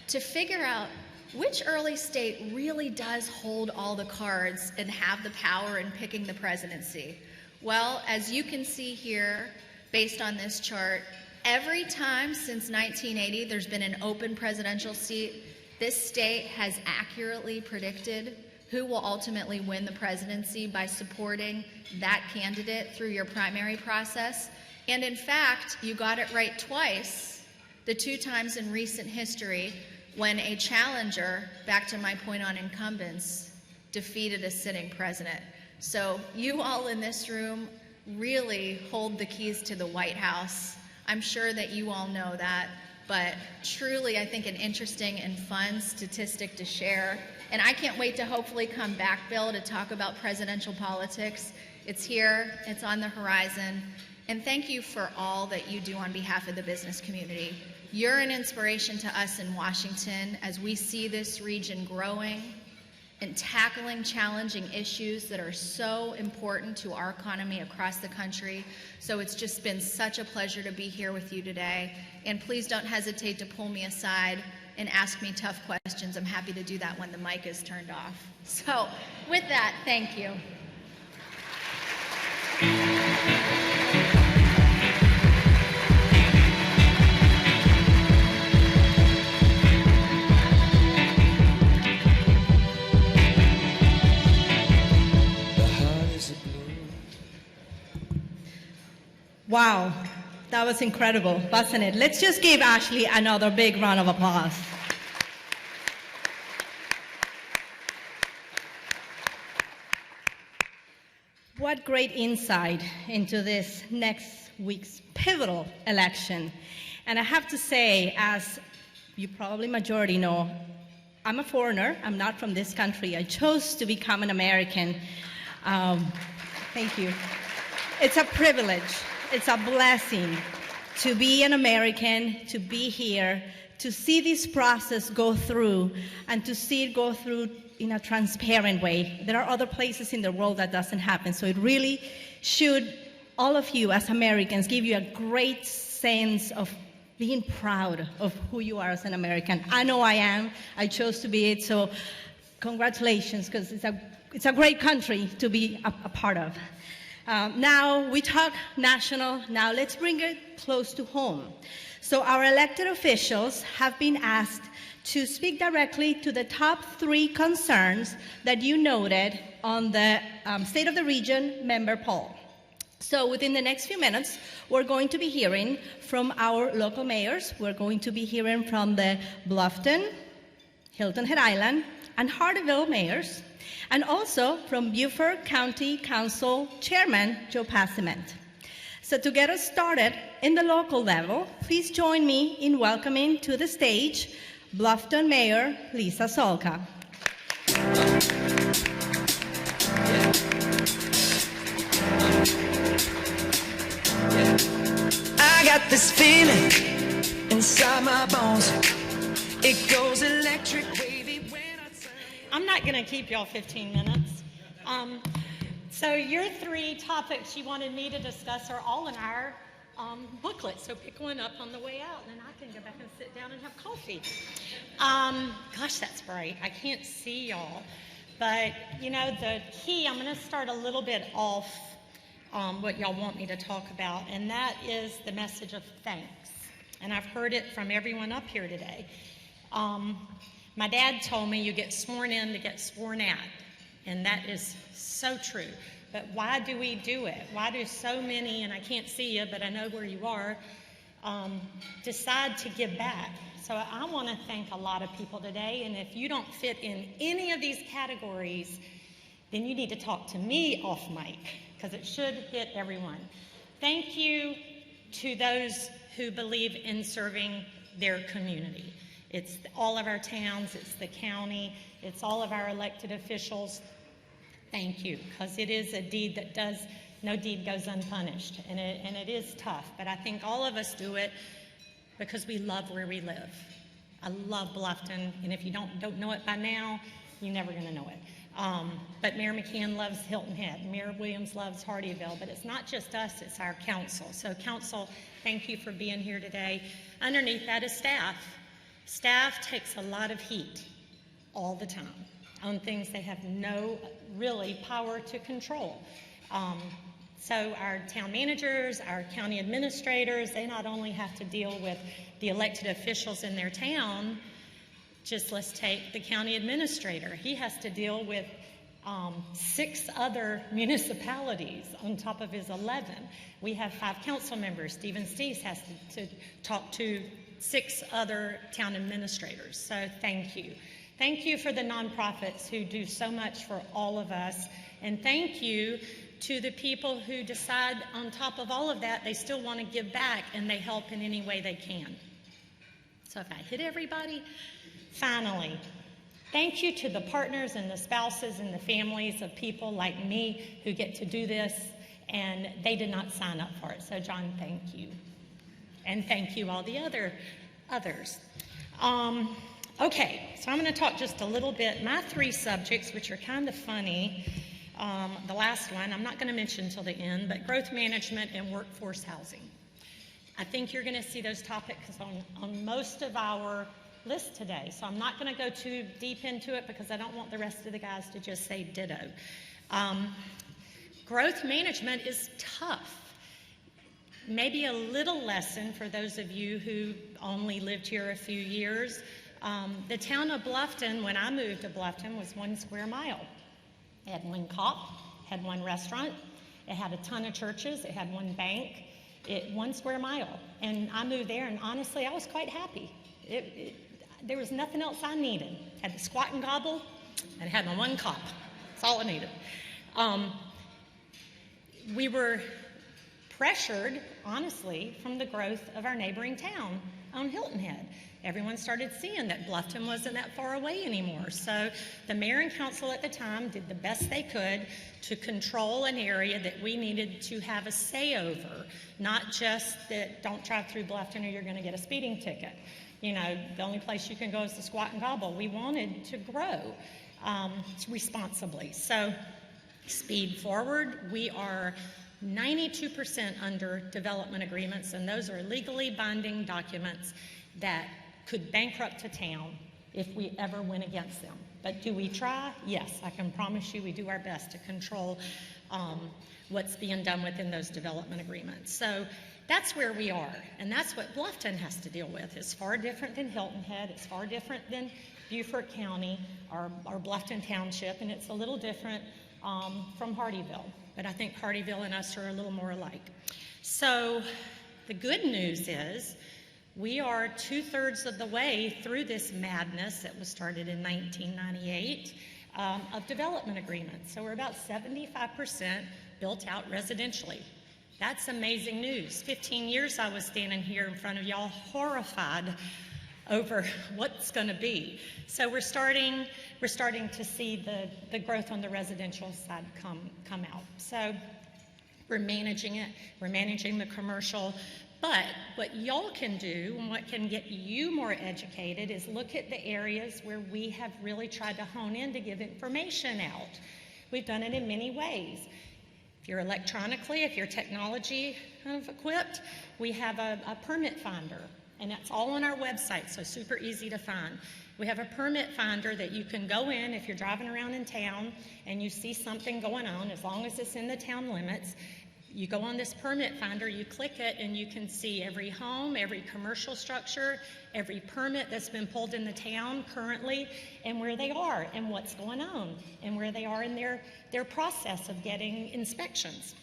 to figure out which early state really does hold all the cards and have the power in picking the presidency. Well, as you can see here, based on this chart, every time since 1980 there's been an open presidential seat, this state has accurately predicted who will ultimately win the presidency by supporting that candidate through your primary process. And in fact, you got it right twice, the 2 times in recent history when a challenger, back to my point on incumbents, defeated a sitting president. So you all in this room really hold the keys to the White House. I'm sure that you all know that, but truly I think an interesting and fun statistic to share. And I can't wait to hopefully come back, Bill, to talk about presidential politics. It's here, it's on the horizon. And thank you for all that you do on behalf of the business community. You're an inspiration to us in Washington as we see this region growing and tackling challenging issues that are so important to our economy across the country. So it's just been such a pleasure to be here with you today. And please don't hesitate to pull me aside and ask me tough questions. I'm happy to do that when the mic is turned off. So with that, thank you. Wow, that was incredible, wasn't it? Let's just give Ashley another big round of applause. What great insight into this next week's pivotal election. And I have to say, as you probably majority know, I'm a foreigner. I'm not from this country. I chose to become an American. Thank you. It's a privilege. It's a blessing to be an American, to be here, to see this process go through, and to see it go through in a transparent way. There are other places in the world that doesn't happen, so it really should, all of you as Americans, give you a great sense of being proud of who you are as an American. I know I am. I chose to be it, so congratulations, because it's a great country to be a part of. Now, we talk national. Now, let's bring it close to home. So our elected officials have been asked to speak directly to the top 3 concerns that you noted on the State of the Region member poll. So within the next few minutes, we're going to be hearing from our local mayors. We're going to be hearing from the Bluffton, Hilton Head Island, and Hardeeville mayors, and also from Beaufort County Council Chairman Joe Passiment. So to get us started in the local level, please join me in welcoming to the stage Bluffton Mayor Lisa Solka. I got this feeling inside my bones. It goes electric wavy when I turn. I'm not going to keep y'all 15 minutes. So your 3 topics you wanted me to discuss are all in our booklet. So pick one up on the way out, and then I can go back and sit down and have coffee. Gosh, that's bright. I can't see y'all. But, you know, the key, I'm going to start a little bit off what y'all want me to talk about, and that is the message of thanks. And I've heard it from everyone up here today. My dad told me you get sworn in to get sworn at, and that is so true. But why do we do it? Why do so many, and I can't see you, but I know where you are, decide to give back? So I want to thank a lot of people today, and if you don't fit in any of these categories, then you need to talk to me off mic, because it should hit everyone. Thank you to those who believe in serving their community. It's all of our towns, it's the county, it's all of our elected officials. Thank you, because it is a deed that no deed goes unpunished, and it is tough, but I think all of us do it because we love where we live. I love Bluffton, and if you don't know it by now, you're never gonna know it. But Mayor McCann loves Hilton Head, Mayor Williams loves Hardeeville, but it's not just us, it's our council. So council, thank you for being here today. Underneath that is staff. Staff takes a lot of heat all the time on things they have no really power to control. So our town managers, our county administrators, they not only have to deal with the elected officials in their town, just let's take the county administrator. He has to deal with 6 other municipalities on top of his 11. We have 5 council members. Stephen Stees has to talk to 6 other town administrators. So thank you. Thank you for the nonprofits who do so much for all of us. And thank you to the people who decide on top of all of that, they still want to give back and they help in any way they can. So if I hit everybody, finally, thank you to the partners and the spouses and the families of people like me who get to do this, and they did not sign up for it. So John, thank you. And thank you all the others. Okay, so I'm going to talk just a little bit. My 3 subjects, which are kind of funny, the last one, I'm not going to mention until the end, but growth management and workforce housing. I think you're going to see those topics on most of our list today, so I'm not going to go too deep into it because I don't want the rest of the guys to just say ditto. Growth management is tough. Maybe a little lesson for those of you who only lived here a few years. The town of Bluffton, when I moved to Bluffton, was 1 square mile. It had 1 cop, had 1 restaurant, it had a ton of churches, it had 1 bank, 1 square mile. And I moved there, and honestly, I was quite happy. There was nothing else I needed. Had the squat and gobble, and had my 1 cop. That's all I needed. We were pressured, honestly, from the growth of our neighboring town on Hilton Head. Everyone started seeing that Bluffton wasn't that far away anymore. So the mayor and council at the time did the best they could to control an area that we needed to have a say over, not just that don't drive through Bluffton or you're going to get a speeding ticket. You know, the only place you can go is the squat and gobble. We wanted to grow responsibly. So speed forward, we are 92% under development agreements, and those are legally binding documents that could bankrupt a town if we ever went against them. But do we try? Yes, I can promise you we do our best to control what's being done within those development agreements. So that's where we are, and that's what Bluffton has to deal with. It's far different than Hilton Head, it's far different than Beaufort County or Bluffton Township, and it's a little different from Hardeeville. But I think Hardeeville and us are a little more alike. So the good news is we are 2/3 of the way through this madness that was started in 1998 of development agreements. So we're about 75% built out residentially. That's amazing news. 15 years I was standing here in front of y'all horrified over what's going to be. So we're starting to see the growth on the residential side come out. So we're managing it. We're managing the commercial. But what y'all can do and what can get you more educated is look at the areas where we have really tried to hone in to give information out. We've done it in many ways. If you're electronically, if you're technology kind of equipped, we have a permit finder, and that's all on our website, so super easy to find. We have a permit finder that you can go in if you're driving around in town and you see something going on, as long as it's in the town limits. You go on this permit finder, you click it, and you can see every home, every commercial structure, every permit that's been pulled in the town currently, and where they are, and what's going on, and where they are in their process of getting inspections.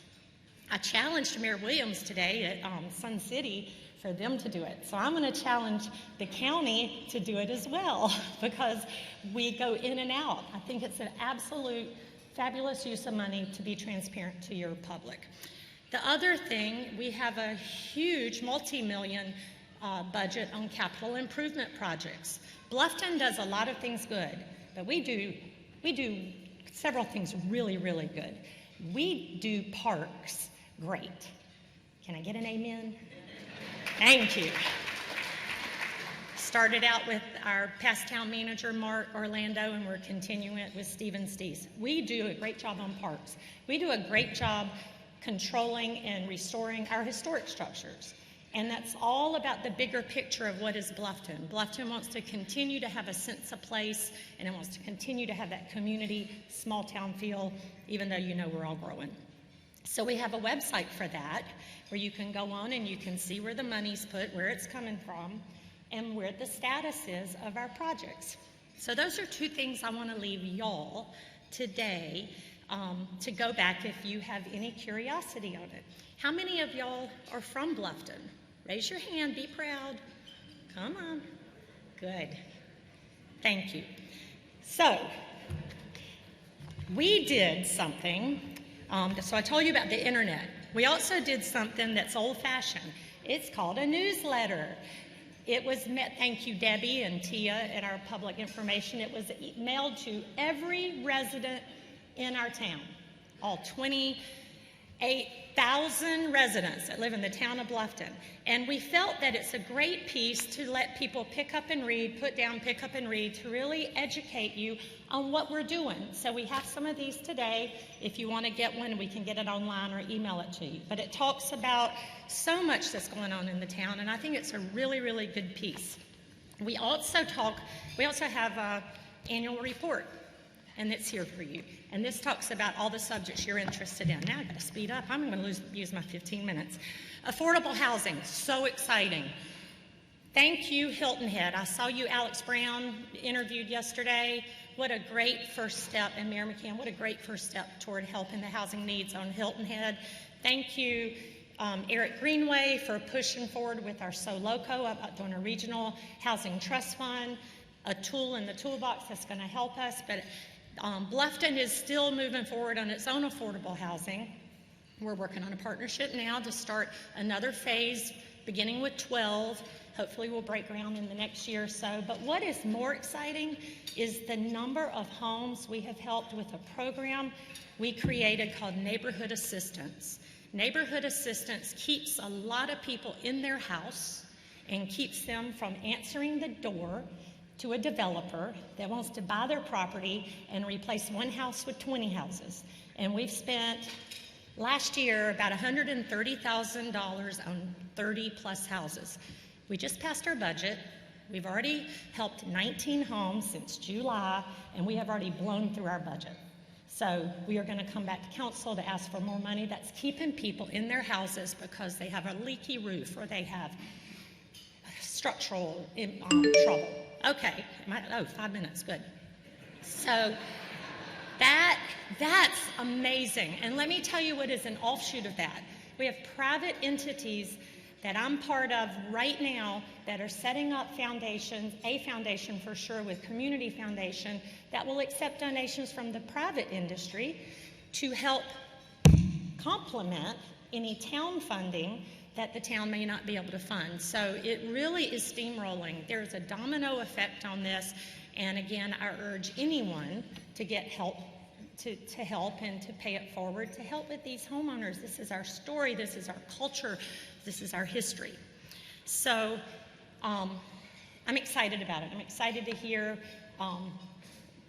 I challenged Mayor Williams today at Sun City for them to do it. So I'm going to challenge the county to do it as well, because we go in and out. I think it's an absolute fabulous use of money to be transparent to your public. The other thing, we have a huge multi-million budget on capital improvement projects. Bluffton does a lot of things good, but we do several things really, really good. We do parks great. Can I get an amen? Thank you. Started out with our past town manager, Mark Orlando, and we're continuing it with Stephen Stees. We do a great job on parks. We do a great job controlling and restoring our historic structures. And that's all about the bigger picture of what is Bluffton. Bluffton wants to continue to have a sense of place, and it wants to continue to have that community, small town feel, even though you know we're all growing. So we have a website for that, where you can go on and you can see where the money's put, where it's coming from, and where the status is of our projects. So those are 2 things I want to leave y'all today to go back if you have any curiosity on it. How many of y'all are from Bluffton? Raise your hand, be proud. Come on. Good. Thank you. So, we did something, so I told you about the internet. We also did something that's old-fashioned. It's called a newsletter. It was, thank you Debbie and Tia at our public information, it was mailed to every resident in our town, all 28,000 residents that live in the town of Bluffton. And we felt that it's a great piece to let people pick up and read, put down, pick up and read, to really educate you on what we're doing. So we have some of these today. If you want to get one, we can get it online or email it to you. But it talks about so much that's going on in the town, and I think it's a really, really good piece. We also have an annual report, and it's here for you. And this talks about all the subjects you're interested in. Now I've got to speed up. I'm going to use my 15 minutes. Affordable housing, so exciting. Thank you, Hilton Head. I saw you, Alex Brown, interviewed yesterday. What a great first step, and Mayor McCann, what a great first step toward helping the housing needs on Hilton Head. Thank you, Eric Greenway, for pushing forward with our SoLoco about doing a regional housing trust fund, a tool in the toolbox that's going to help us. But Bluffton is still moving forward on its own affordable housing. We're working on a partnership now to start another phase, beginning with 12. Hopefully we'll break ground in the next year or so. But what is more exciting is the number of homes we have helped with a program we created called Neighborhood Assistance. Neighborhood Assistance keeps a lot of people in their house and keeps them from answering the door to a developer that wants to buy their property and replace one house with 20 houses. And we've spent last year about $130,000 on 30 plus houses. We just passed our budget. We've already helped 19 homes since July, and we have already blown through our budget. So we are going to come back to council to ask for more money. That's keeping people in their houses because they have a leaky roof or they have structural trouble. Okay, 5 minutes, good. So that's amazing. And let me tell you what is an offshoot of that. We have private entities that I'm part of right now that are setting up foundations, a foundation for sure with Community Foundation, that will accept donations from the private industry to help complement any town funding that the town may not be able to fund. So it really is steamrolling. There's a domino effect on this, and again, I urge anyone to get help, to help and to pay it forward, to help with these homeowners. This is our story, this is our culture, this is our history. So I'm excited about it. I'm excited to hear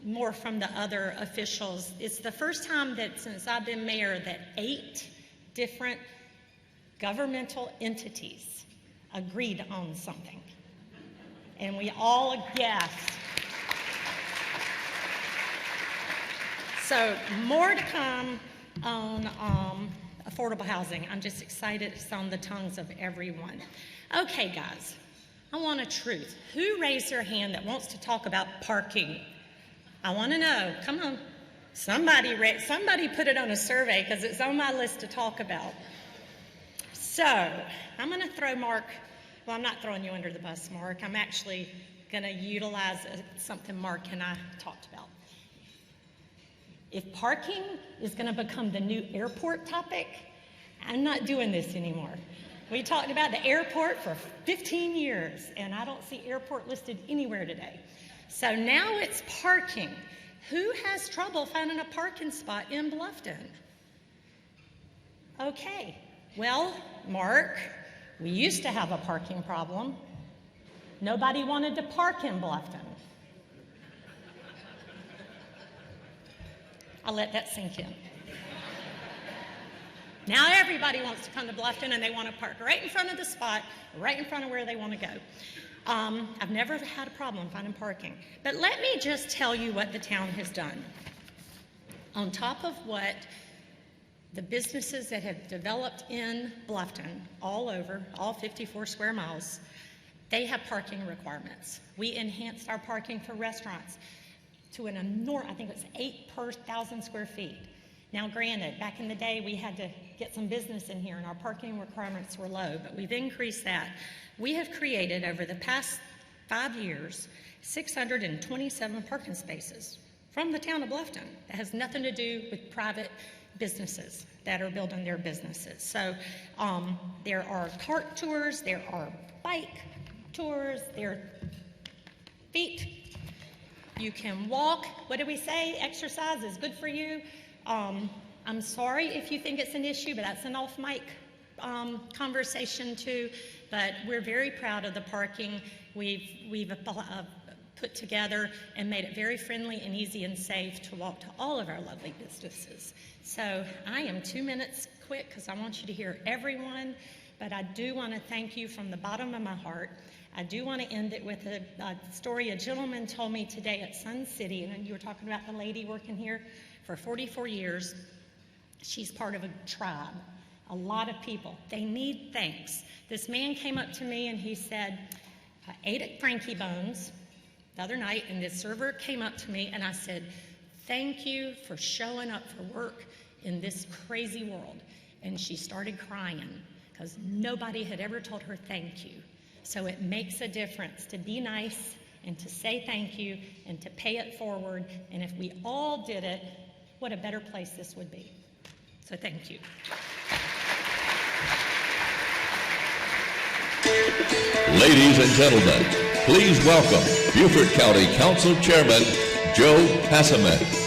more from the other officials. It's the first time that since I've been mayor that 8 different governmental entities agreed on something. And we all guessed. So more to come on affordable housing. I'm just excited. It's on the tongues of everyone. Okay, guys, I want a truth. Who raised their hand that wants to talk about parking? I want to know. Come on. Somebody put it on a survey because it's on my list to talk about. So I'm going to throw Mark. Well, I'm not throwing you under the bus, Mark. I'm actually going to utilize something Mark and I talked about. If parking is going to become the new airport topic, I'm not doing this anymore. We talked about the airport for 15 years, and I don't see airport listed anywhere today. So now it's parking. Who has trouble finding a parking spot in Bluffton? Okay, well, Mark, we used to have a parking problem. Nobody wanted to park in Bluffton. I'll let that sink in. Now everybody wants to come to Bluffton and they want to park right in front of the spot, right in front of where they want to go. I've never had a problem finding parking. But let me just tell you what the town has done. On top of what the businesses that have developed in Bluffton, all over, all 54 square miles, they have parking requirements. We enhanced our parking for restaurants. to an enormous, I think it was 8 per 1,000 square feet. Now granted, back in the day we had to get some business in here and our parking requirements were low, but we've increased that. We have created over the past 5 years 627 parking spaces from the town of Bluffton. That has nothing to do with private businesses that are building their businesses. So there are cart tours, there are bike tours, there are feet. You can walk. What do we say? Exercise is good for you. I'm sorry if you think it's an issue, but that's an off-mic conversation too. But we're very proud of the parking we've put together and made it very friendly and easy and safe to walk to all of our lovely businesses. So I am 2 minutes quick because I want you to hear everyone, but I do want to thank you from the bottom of my heart. I do want to end it with a story a gentleman told me today at Sun City, and you were talking about the lady working here for 44 years. She's part of a tribe, a lot of people. They need thanks. This man came up to me and he said, I ate at Frankie Bones the other night, and this server came up to me and I said, thank you for showing up for work in this crazy world. And she started crying because nobody had ever told her thank you. So it makes a difference to be nice and to say thank you and to pay it forward. And if we all did it, what a better place this would be. So thank you. Ladies and gentlemen, please welcome Beaufort County Council Chairman Joe Hassaman.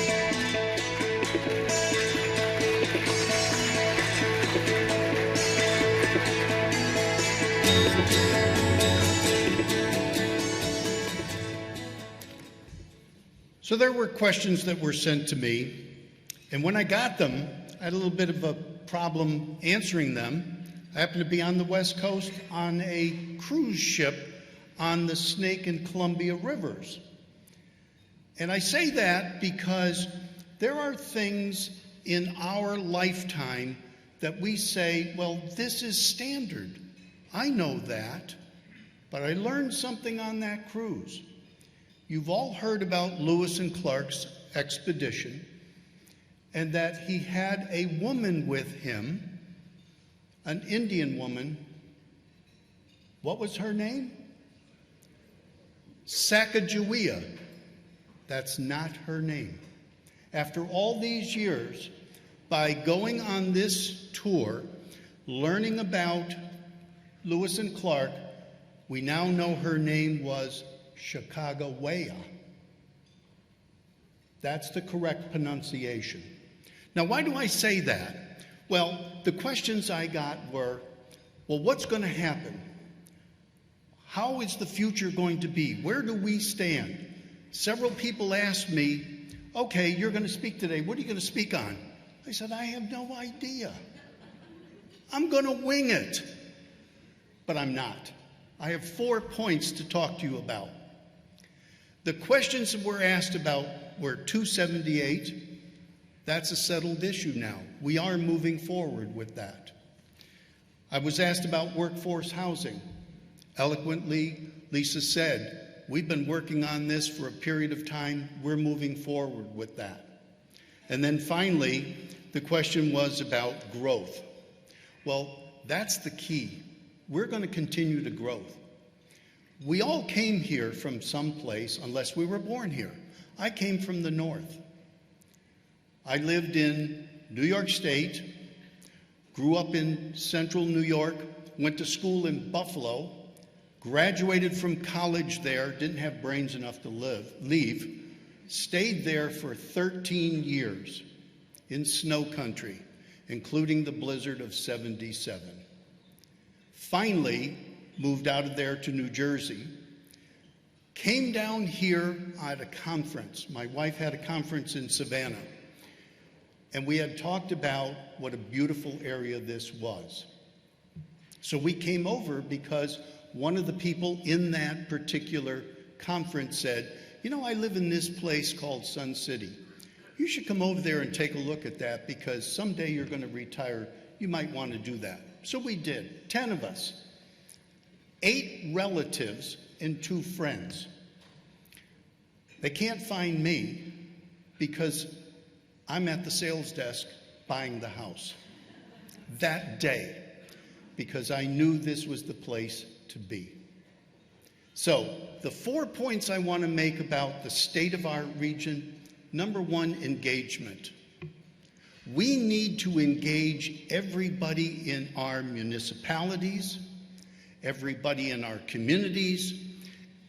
So there were questions that were sent to me, and when I got them, I had a little bit of a problem answering them. I happened to be on the West Coast on a cruise ship on the Snake and Columbia Rivers. And I say that because there are things in our lifetime that we say, well, this is standard. I know that, but I learned something on that cruise. You've all heard about Lewis and Clark's expedition, and that he had a woman with him, an Indian woman. What was her name? Sacagawea. That's not her name. After all these years, by going on this tour, learning about Lewis and Clark, we now know her name was Sacagawea. That's the correct pronunciation. Now, why do I say that? Well, the questions I got were, well, what's going to happen? How is the future going to be? Where do we stand? Several people asked me, okay, you're going to speak today. What are you going to speak on? I said, I have no idea. I'm going to wing it. But I'm not. I have 4 points to talk to you about. The questions that were asked about were 278. That's a settled issue now. We are moving forward with that. I was asked about workforce housing. Eloquently, Lisa said, we've been working on this for a period of time. We're moving forward with that. And then finally, the question was about growth. Well, that's the key. We're going to continue to grow. We all came here from someplace, unless we were born here. I came from the north. I lived in New York State, grew up in central New York, went to school in Buffalo, graduated from college there, didn't have brains enough to leave, stayed there for 13 years in snow country, including the blizzard of '77. Finally, moved out of there to New Jersey, came down here at a conference. My wife had a conference in Savannah, and we had talked about what a beautiful area this was. So we came over because one of the people in that particular conference said, you know, I live in this place called Sun City. You should come over there and take a look at that because someday you're going to retire. You might want to do that. So we did, 10 of us. 8 relatives and 2 friends. They can't find me because I'm at the sales desk buying the house that day, because I knew this was the place to be. So the 4 points I want to make about the state of our region: number one, engagement. We need to engage everybody in our municipalities, everybody in our communities,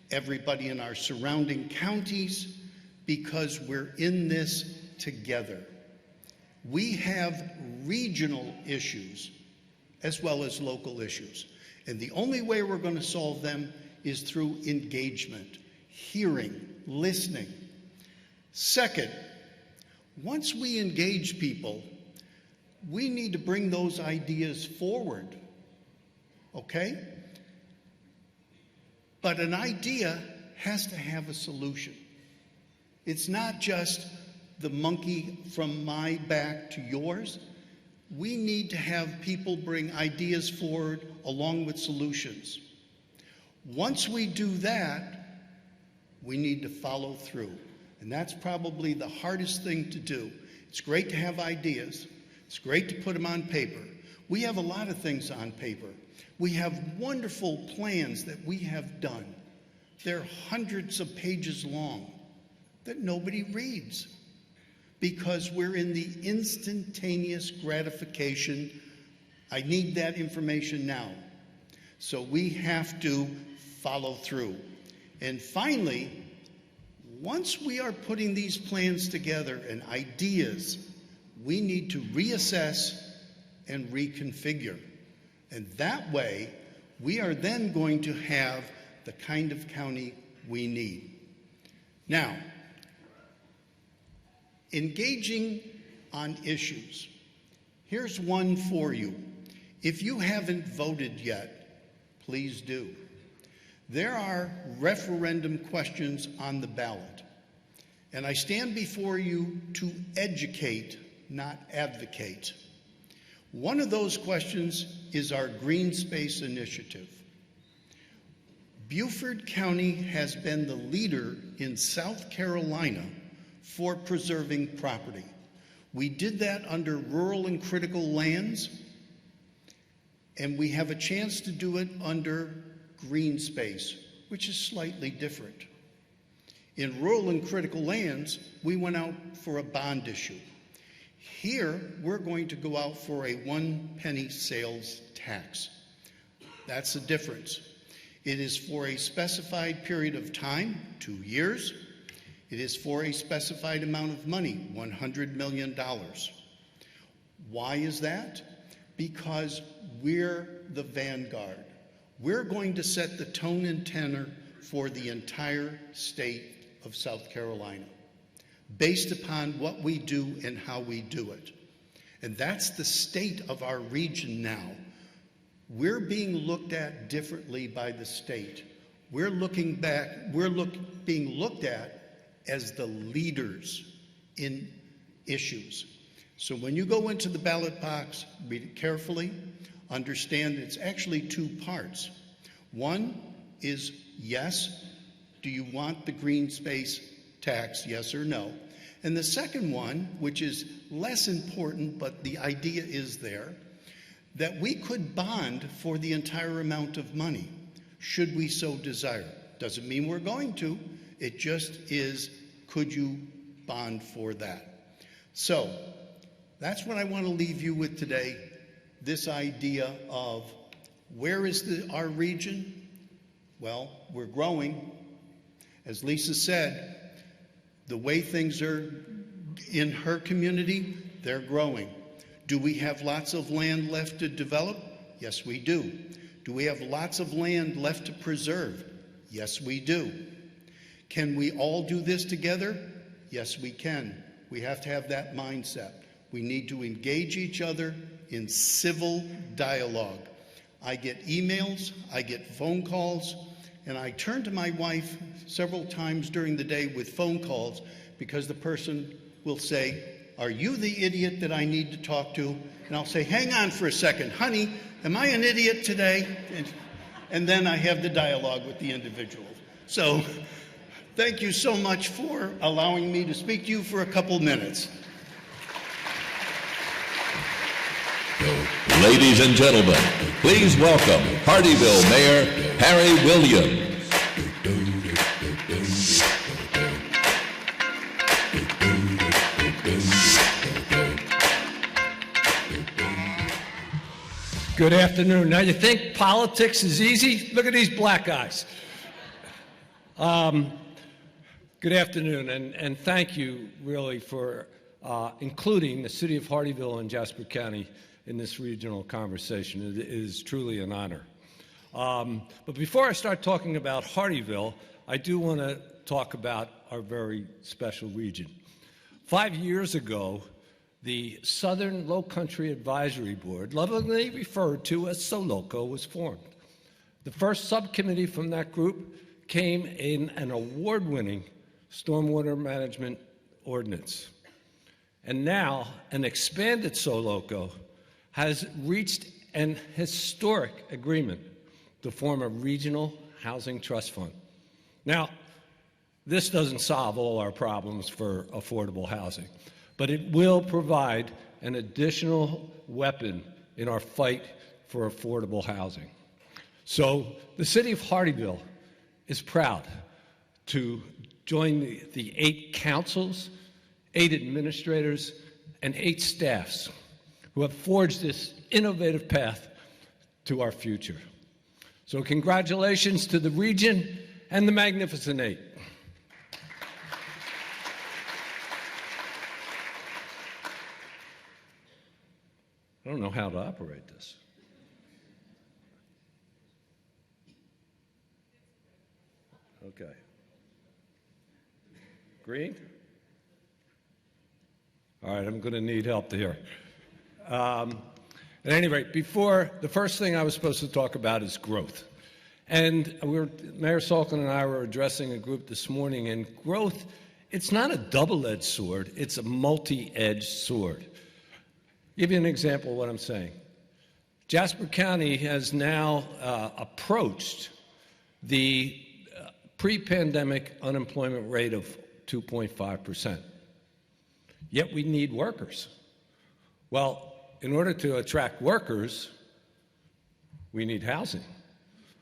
everybody in our surrounding counties, because we're in this together. We have regional issues as well as local issues, and the only way we're going to solve them is through engagement, hearing, listening. Second, once we engage people, we need to bring those ideas forward, okay? But an idea has to have a solution. It's not just the monkey from my back to yours. We need to have people bring ideas forward along with solutions. Once we do that, we need to follow through. And that's probably the hardest thing to do. It's great to have ideas. It's great to put them on paper. We have a lot of things on paper. We have wonderful plans that we have done. They're hundreds of pages long that nobody reads because we're in the instantaneous gratification. I need that information now. So we have to follow through. And finally, once we are putting these plans together and ideas, we need to reassess and reconfigure. And that way, we are then going to have the kind of county we need. Now, engaging on issues. Here's one for you. If you haven't voted yet, please do. There are referendum questions on the ballot, and I stand before you to educate, not advocate. One of those questions is our Green Space Initiative. Beaufort County has been the leader in South Carolina for preserving property. We did that under rural and critical lands, and we have a chance to do it under green space, which is slightly different. In rural and critical lands, we went out for a bond issue. Here, we're going to go out for a 1-penny sales tax. That's the difference. It is for a specified period of time, 2 years. It is for a specified amount of money, $100 million. Why is that? Because we're the vanguard. We're going to set the tone and tenor for the entire state of South Carolina, based upon what we do and how we do it. And that's the state of our region now. We're being looked at differently by the state. We're looking back, being looked at as the leaders in issues. So when you go into the ballot box, read it carefully, understand it's actually 2 parts. One is yes, do you want the green space tax, yes or no? And the second one, which is less important, but the idea is there, that we could bond for the entire amount of money, should we so desire. Doesn't mean we're going to, it just is, could you bond for that? So, that's what I want to leave you with today, this idea of where is our region? Well, we're growing. As Lisa said, the way things are in her community, they're growing. Do we have lots of land left to develop? Yes, we do. Do we have lots of land left to preserve? Yes, we do. Can we all do this together? Yes, we can. We have to have that mindset. We need to engage each other in civil dialogue. I get emails, I get phone calls, and I turn to my wife several times during the day with phone calls because the person will say, "Are you the idiot that I need to talk to?" And I'll say, "Hang on for a second, honey, am I an idiot today?" And then I have the dialogue with the individual. So Thank you so much for allowing me to speak to you for a couple minutes. Ladies and gentlemen, please welcome Hardeeville Mayor Harry Williams. Good afternoon. Now, you think politics is easy? Look at these black guys. Good afternoon, and thank you really for including the city of Hardeeville and Jasper County in this regional conversation. It is truly an honor. But before I start talking about Hardeeville, I do want to talk about our very special region. 5 years ago, the Southern Low Country Advisory Board, lovingly referred to as SOLOCO, was formed. The first subcommittee from that group came in an award-winning stormwater management ordinance. And now an expanded SOLOCO has reached an historic agreement to form a regional housing trust fund. Now, this doesn't solve all our problems for affordable housing, but it will provide an additional weapon in our fight for affordable housing. So the city of Hardeeville is proud to join the 8 councils, 8 administrators, and 8 staffs who have forged this innovative path to our future. So congratulations to the region and the Magnificent 8. I don't know how to operate this. Okay. Green? All right, I'm going to need help here. At any rate, the first thing I was supposed to talk about is growth. And Mayor Salkin and I were addressing a group this morning, and growth, it's not a double-edged sword, it's a multi-edged sword. I'll give you an example of what I'm saying. Jasper County has now approached the pre-pandemic unemployment rate of 2.5%. Yet we need workers. Well, in order to attract workers, we need housing.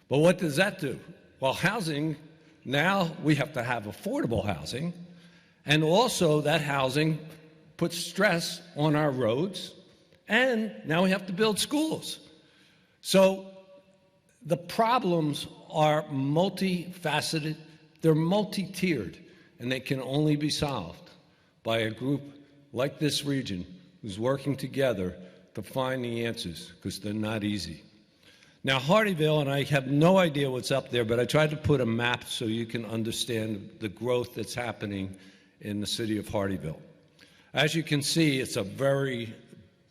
But what does that do? Well, housing, now we have to have affordable housing, and also that housing puts stress on our roads, and now we have to build schools. So the problems are multifaceted, they're multi-tiered, and they can only be solved by a group like this region who's working together to find the answers, because they're not easy. Now, Hardeeville, and I have no idea what's up there, but I tried to put a map so you can understand the growth that's happening in the city of Hardeeville. As you can see, it's a very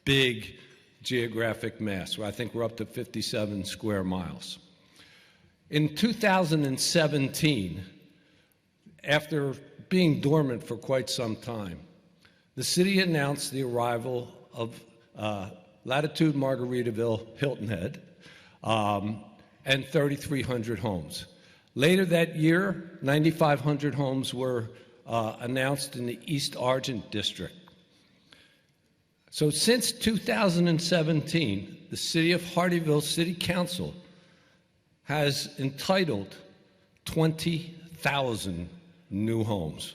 big geographic mass. I think we're up to 57 square miles. In 2017, after being dormant for quite some time, the city announced the arrival of Latitude Margaritaville Hilton Head and 3,300 homes. Later that year, 9,500 homes were announced in the East Argent District. So since 2017, the City of Hardeeville City Council has entitled 20,000 new homes.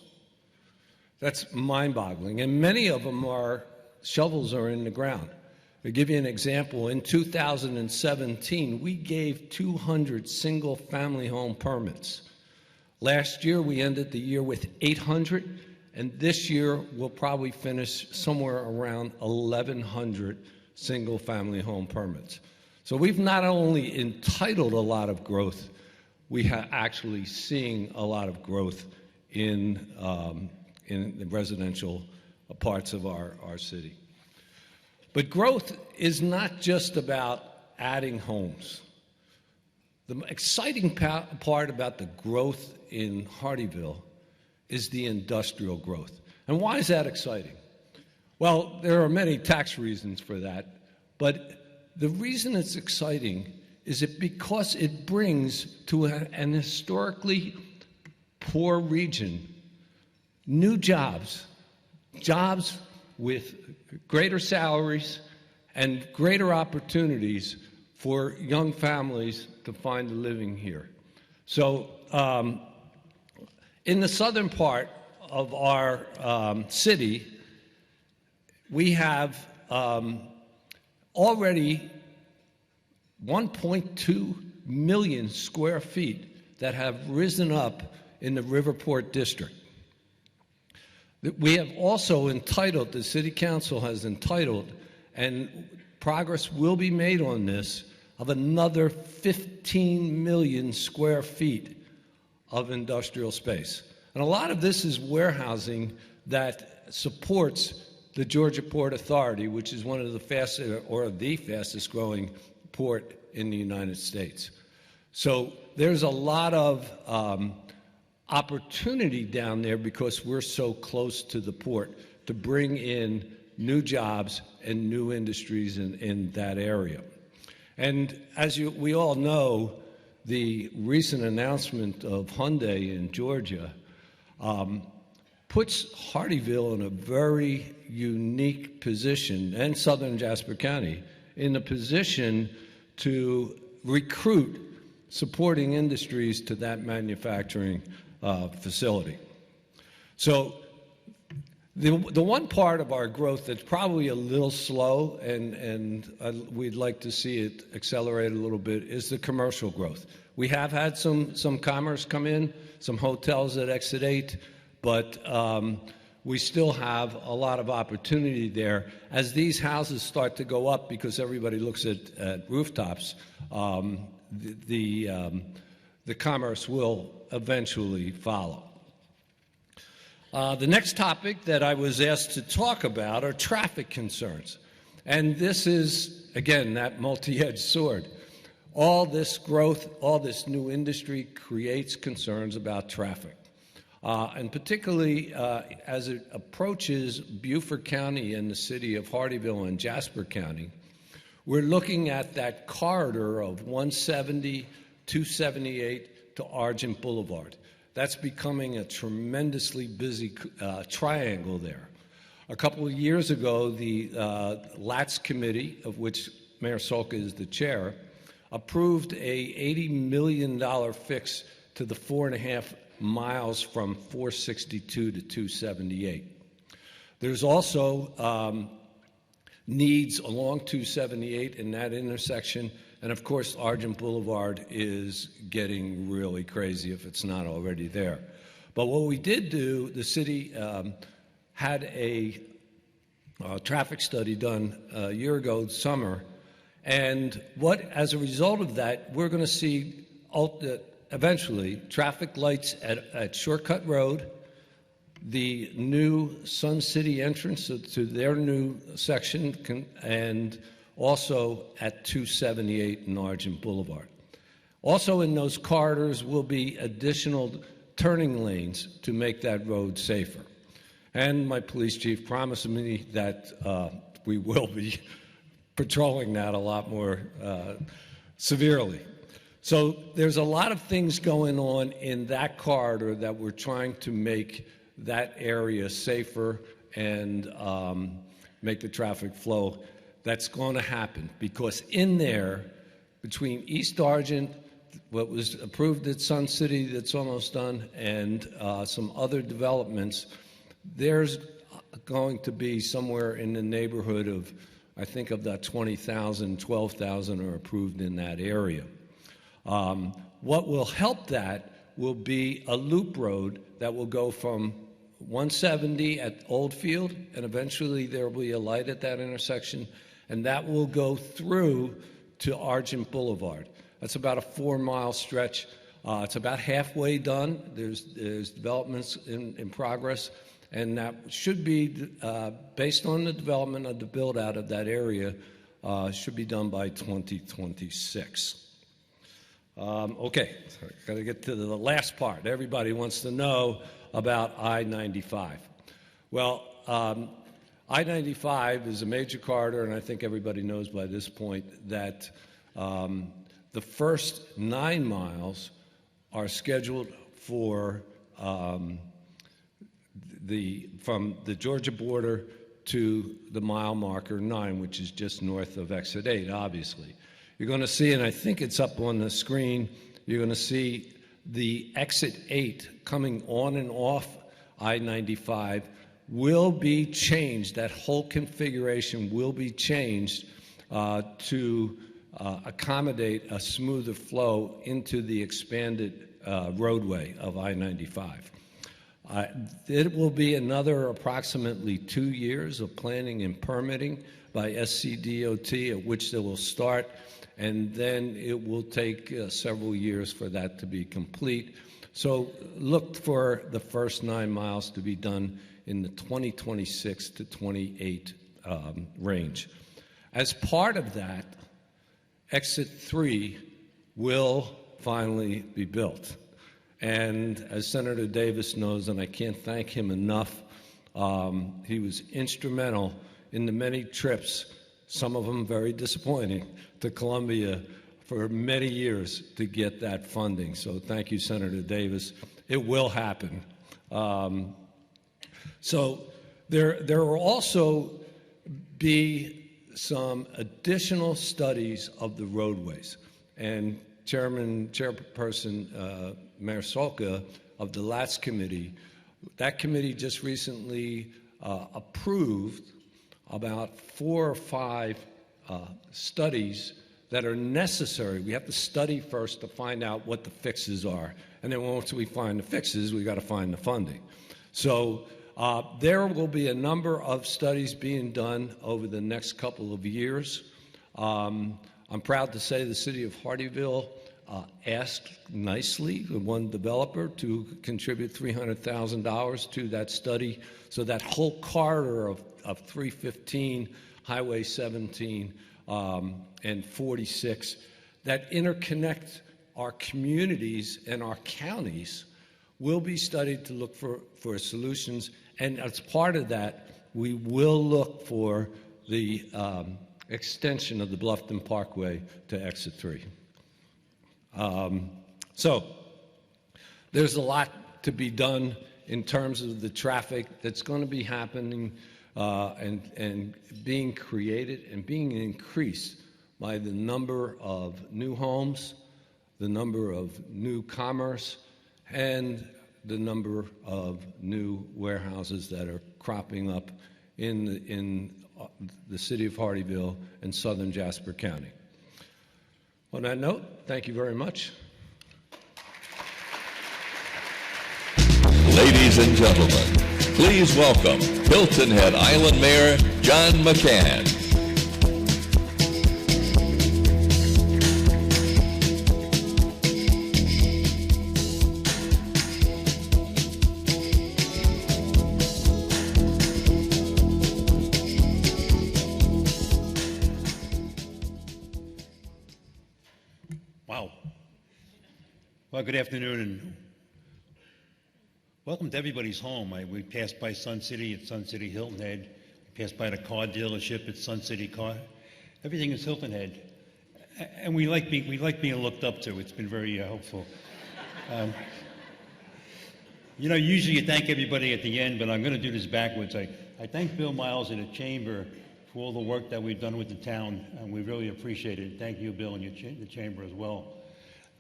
That's mind-boggling, and many of them shovels are in the ground. To give you an example, in 2017, we gave 200 single-family home permits. Last year, we ended the year with 800, and this year, we'll probably finish somewhere around 1,100 single-family home permits. So we've not only entitled a lot of growth, we are actually seeing a lot of growth in the residential parts of our city. But growth is not just about adding homes. The exciting part about the growth in Hardeeville is the industrial growth. And why is that exciting? Well, there are many tax reasons for that, but the reason it's exciting is because it brings to an historically poor region new jobs, jobs with greater salaries and greater opportunities for young families to find a living here. So in the southern part of our city, we have already 1.2 million square feet that have risen up in the Riverport district. We have also entitled, the City Council has entitled, and progress will be made on this, of another 15 million square feet of industrial space. And a lot of this is warehousing that supports the Georgia Port Authority, which is one of the fastest, or the fastest growing port in the United States. So there's a lot of opportunity down there because we're so close to the port to bring in new jobs and new industries in that area. And as we all know, the recent announcement of Hyundai in Georgia puts Hardeeville in a very unique position, and southern Jasper County, in a position to recruit supporting industries to that manufacturing facility. So the one part of our growth that's probably a little slow, and we'd like to see it accelerate a little bit, is the commercial growth. We have had some commerce come in, some hotels at Exit 8, but we still have a lot of opportunity there. As these houses start to go up, because everybody looks at rooftops, the commerce will eventually follow. The next topic that I was asked to talk about are traffic concerns. And this is, again, that multi-edged sword. All this growth, all this new industry creates concerns about traffic. And particularly as it approaches Beaufort County and the city of Hardeeville and Jasper County, we're looking at that corridor of 170, 278 to Argent Boulevard. That's becoming a tremendously busy triangle there. A couple of years ago, the LATS committee, of which Mayor Solka is the chair, approved a $80 million fix to the 4.5 miles from 462 to 278. There's also needs along 278 in that intersection. And of course, Argent Boulevard is getting really crazy if it's not already there. But what we did do, the city had a traffic study done a year ago, summer, and as a result of that, we're going to see eventually traffic lights at Shortcut Road, the new Sun City entrance to their new section, and also at 278 and Argent Boulevard. Also in those corridors will be additional turning lanes to make that road safer. And my police chief promised me that we will be patrolling that a lot more severely. So there's a lot of things going on in that corridor that we're trying to make that area safer and make the traffic flow. That's going to happen because in there, between East Argent, what was approved at Sun City that's almost done, and some other developments, there's going to be somewhere in the neighborhood of, I think of that 20,000, 12,000 are approved in that area. What will help that will be a loop road that will go from 170 at Oldfield, and eventually there will be a light at that intersection, and that will go through to Argent Boulevard. That's about a 4-mile stretch. It's about halfway done. There's developments in progress, and that should be, based on the development of the build-out of that area, should be done by 2026. Okay, got to get to the last part. Everybody wants to know about I-95. Well, I-95 is a major corridor, and I think everybody knows by this point that the first 9 miles are scheduled for from the Georgia border to the mile marker 9, which is just north of exit 8, obviously. You're going to see, and I think it's up on the screen, you're going to see the exit 8 coming on and off I-95 will be changed. That whole configuration will be changed to accommodate a smoother flow into the expanded roadway of I-95. It will be another approximately 2 years of planning and permitting by SCDOT, at which they will start, and then it will take several years for that to be complete. So look for the first 9 miles to be done in the 2026 to 28 range. As part of that, Exit 3 will finally be built. And as Senator Davis knows, and I can't thank him enough, he was instrumental in the many trips, some of them very disappointing, to Columbia for many years to get that funding. So thank you, Senator Davis. It will happen. So there will also be some additional studies of the roadways. And Chairperson Mayor Solka of the last committee, that committee just recently approved about 4 or 5 studies that are necessary. We have to study first to find out what the fixes are. And then once we find the fixes, we got to find the funding. So there will be a number of studies being done over the next couple of years. I'm proud to say the city of Hardeeville asked nicely one developer to contribute $300,000 to that study. So that whole corridor of 315, Highway 17, and 46 that interconnect our communities and our counties will be studied to look for solutions. And as part of that, we will look for the extension of the Bluffton Parkway to Exit 3. So there's a lot to be done in terms of the traffic that's going to be happening and being created and being increased by the number of new homes, the number of new commerce, and the number of new warehouses that are cropping up in the city of Hardeeville and southern Jasper County. On that note, thank you very much. Ladies and gentlemen, please welcome Hilton Head Island Mayor John McCann. Wow. Well, good afternoon and welcome to everybody's home. We passed by Sun City at Sun City Hilton Head. We passed by the car dealership at Sun City Car. Everything is Hilton Head. And we like being looked up to. It's been very helpful. Usually you thank everybody at the end, but I'm going to do this backwards. I thank Bill Miles and the Chamber for all the work that we've done with the town, and we really appreciate it. Thank you, Bill, and the Chamber as well.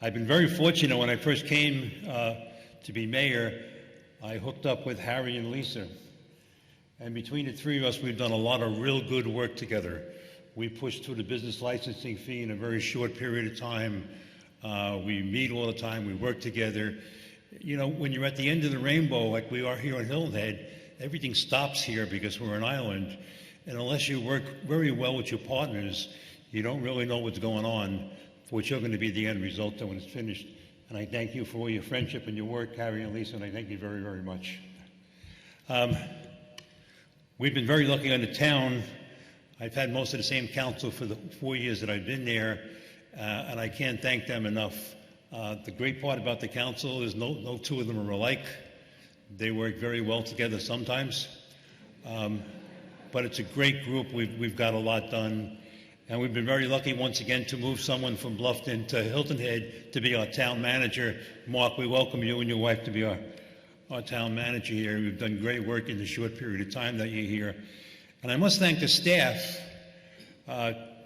I've been very fortunate when I first came to be mayor. I hooked up with Harry and Lisa, and between the three of us, we've done a lot of real good work together. We pushed through the business licensing fee in a very short period of time. We meet all the time. We work together. When you're at the end of the rainbow, like we are here on Hilton Head, everything stops here because we're an island. And unless you work very well with your partners, you don't really know what's going on, for what you're going to be the end result when it's finished. And I thank you for all your friendship and your work, Harry and Lisa, and I thank you very, very much. We've been very lucky on the town. I've had most of the same council for the 4 years that I've been there, and I can't thank them enough. The great part about the council is no two of them are alike. They work very well together sometimes. But it's a great group. We've got a lot done. And we've been very lucky once again to move someone from Bluffton to Hilton Head to be our town manager. Mark, we welcome you and your wife to be our town manager here. You've done great work in the short period of time that you're here. And I must thank the staff.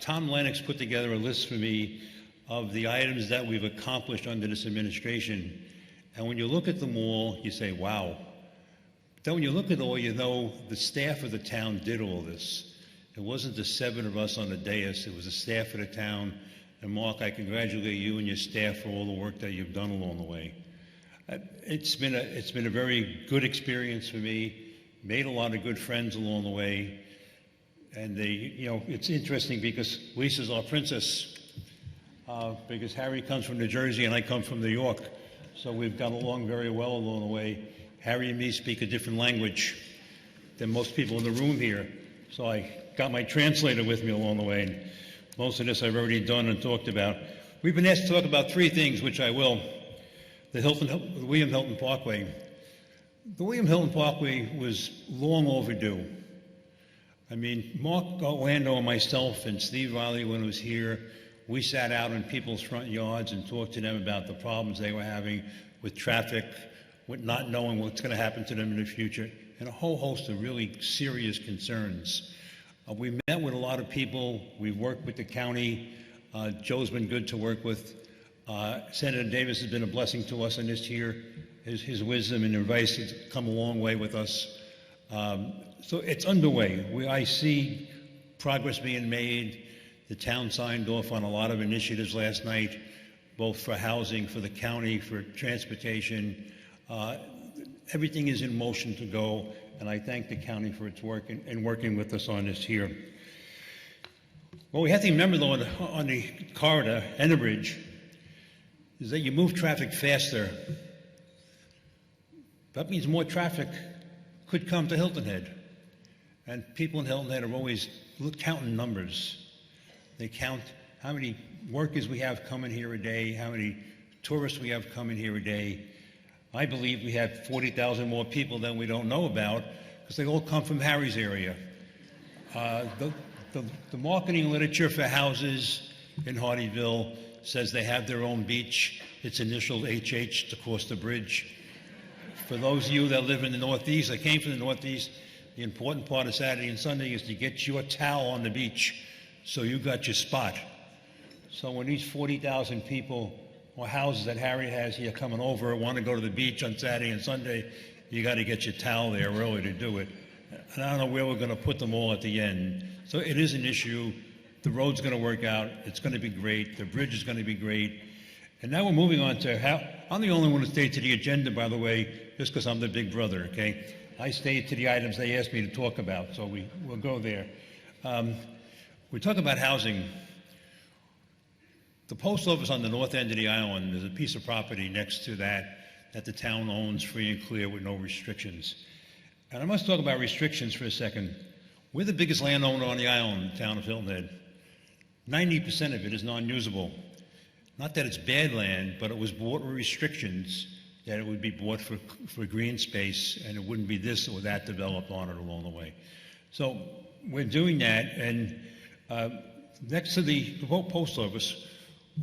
Tom Lennox put together a list for me of the items that we've accomplished under this administration. And when you look at them all, you say, wow. But then when you look at it all, you know the staff of the town did all this. It wasn't the 7 of us on the dais, it was the staff of the town. And Mark, I congratulate you and your staff for all the work that you've done along the way. It's been a very good experience for me. Made a lot of good friends along the way. And it's interesting because Lisa's our princess, because Harry comes from New Jersey and I come from New York. So we've got along very well along the way. Harry and me speak a different language than most people in the room here. So I got my translator with me along the way. And most of this I've already done and talked about. We've been asked to talk about 3 things, which I will. The William Hilton Parkway. The William Hilton Parkway was long overdue. I mean, Mark Orlando and myself and Steve Riley, when he was here, we sat out in people's front yards and talked to them about the problems they were having with traffic, with not knowing what's going to happen to them in the future, and a whole host of really serious concerns. We met with a lot of people. We've worked with the county. Joe's been good to work with. Senator Davis has been a blessing to us in this year. His wisdom and advice has come a long way with us. So it's underway. I see progress being made. The town signed off on a lot of initiatives last night, both for housing, for the county, for transportation. Everything is in motion to go, and I thank the county for its work and working with us on this here. What we have to remember, though, on the corridor and the bridge, is that you move traffic faster. That means more traffic could come to Hilton Head. And people in Hilton Head are always counting numbers. They count how many workers we have coming here a day, how many tourists we have coming here a day. I believe we have 40,000 more people than we don't know about because they all come from Harry's area. The marketing literature for houses in Hardyville says they have their own beach. It's initialed HH to cross the bridge. For those of you that live in the Northeast, I came from the Northeast, the important part of Saturday and Sunday is to get your towel on the beach so you got your spot. So when these 40,000 people or houses that Harry has here coming over want to go to the beach on Saturday and Sunday, you got to get your towel there early to do it. And I don't know where we're going to put them all at the end. So it is an issue. The road's going to work out. It's going to be great. The bridge is going to be great. And now we're moving on to how, I'm the only one who stayed to the agenda, by the way, just because I'm the big brother, okay? I stayed to the items they asked me to talk about, so we'll go there. We talk about housing. The post office on the north end of the island, there's a piece of property next to that the town owns free and clear with no restrictions. And I must talk about restrictions for a second. We're the biggest landowner on the island, the town of Hilton Head. 90% of it is non-usable. Not that it's bad land, but it was bought with restrictions that it would be bought for green space and it wouldn't be this or that developed on it along the way. So we're doing that, and next to the post office,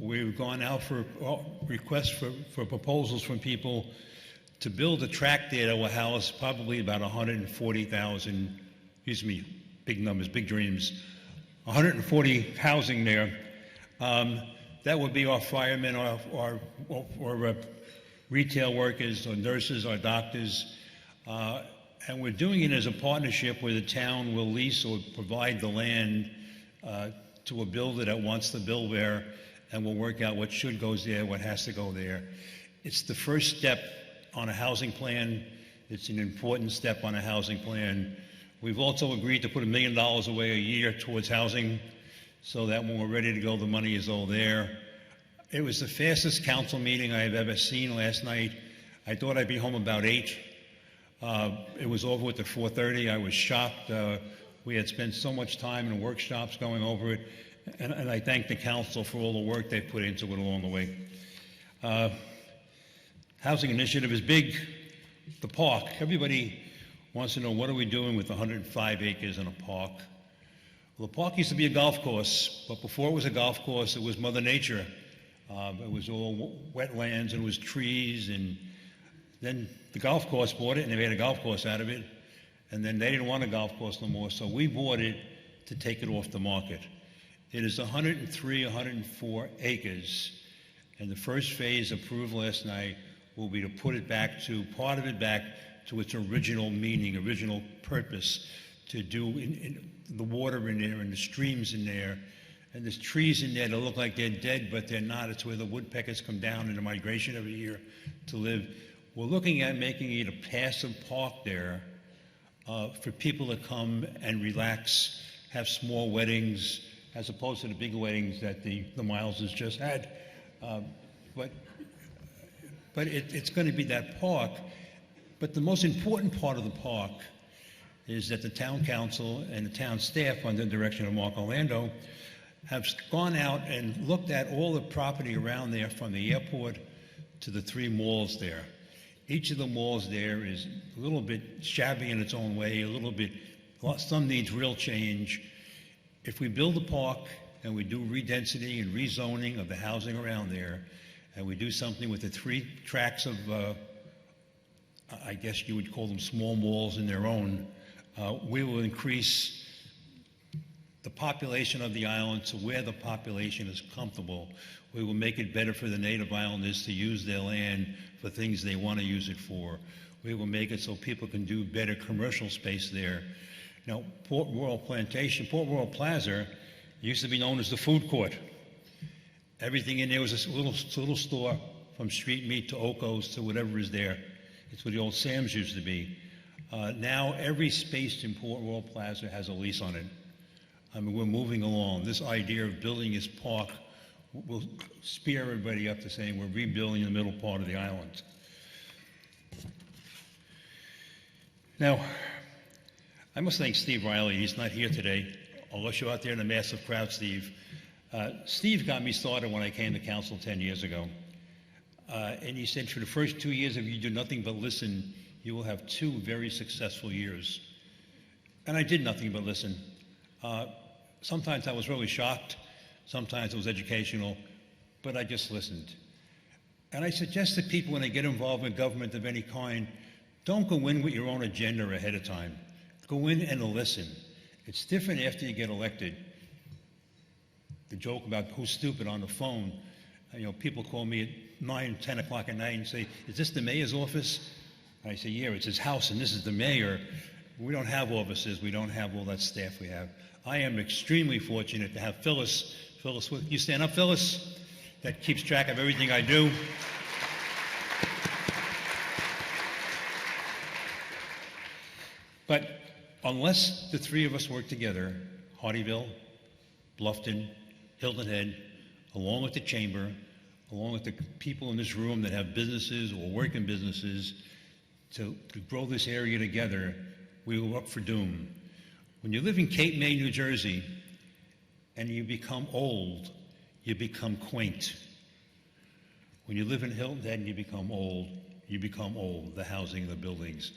we've gone out for requests for proposals from people to build a tract there that will house probably about 140,000, excuse me, big numbers, big dreams, 140 housing there. That would be our firemen, our retail workers, or nurses, or doctors. And we're doing it as a partnership where the town will lease or provide the land to a builder that wants to build there, and we'll work out what should go there, what has to go there. It's the first step on a housing plan. It's an important step on a housing plan. We've also agreed to put $1 million away a year towards housing so that when we're ready to go, the money is all there. It was the fastest council meeting I have ever seen last night. I thought I'd be home about 8. It was over with at 4:30. I was shocked. We had spent so much time in workshops going over it, and I thank the council for all the work they put into it along the way. Housing initiative is big. The park. Everybody wants to know, what are we doing with 105 acres in a park? Well, the park used to be a golf course, but before it was a golf course, it was Mother Nature. It was all wetlands, and it was trees, and Then the golf course bought it, and they made a golf course out of it. And then they didn't want a golf course no more, so we bought it to take it off the market. It is 103, 104 acres, and the first phase approved last night will be to put it back to, part of it back to its original meaning, original purpose, to do in the water in there and the streams in there. And there's trees in there that look like they're dead, but they're not. It's where the woodpeckers come down in the migration every year to live. We're looking at making it a passive park there for people to come and relax, have small weddings, as opposed to the big weddings that the Mileses just had. But it's going to be that park. But the most important part of the park is that the town council and the town staff, under the direction of Mark Orlando, have gone out and looked at all the property around there, from the airport to the 3 malls there. Each of the malls there is a little bit shabby in its own way, a little bit, some needs real change. If we build a park and we do redensity and rezoning of the housing around there, and we do something with the 3 tracks of, I guess you would call them small malls in their own, we will increase the population of the island to where the population is comfortable. We will make it better for the native islanders to use their land for things they want to use it for. We will make it so people can do better commercial space there. You know, Port Royal Plaza used to be known as the food court. Everything in there was a little store, from street meat to Oko's to whatever is there. It's where the old Sam's used to be. Now every space in Port Royal Plaza has a lease on it. I mean, we're moving along. This idea of building this park will spear everybody up to saying we're rebuilding the middle part of the island. Now, I must thank Steve Riley. He's not here today. Unless you're out there in a massive crowd, Steve. Steve got me started when I came to council 10 years ago. And he said, for the first 2 years, if you do nothing but listen, you will have 2 very successful years. And I did nothing but listen. Sometimes I was really shocked. Sometimes it was educational. But I just listened. And I suggest that people, when they get involved in government of any kind, don't go in with your own agenda ahead of time. Go in and listen. It's different after you get elected. The joke about who's stupid on the phone. You know, people call me at 9, 10 o'clock at night and say, is this the mayor's office? I say, yeah, it's his house and this is the mayor. We don't have offices. We don't have all that staff we have. I am extremely fortunate to have Phyllis. Phyllis, you stand up, Phyllis? That keeps track of everything I do. But unless the 3 of us work together, Hardyville, Bluffton, Hilton Head, along with the chamber, along with the people in this room that have businesses or work in businesses, to grow this area together, we were up for doom. When you live in Cape May, New Jersey, and you become old, you become quaint. When you live in Hilton Head and you become old, the housing, the buildings.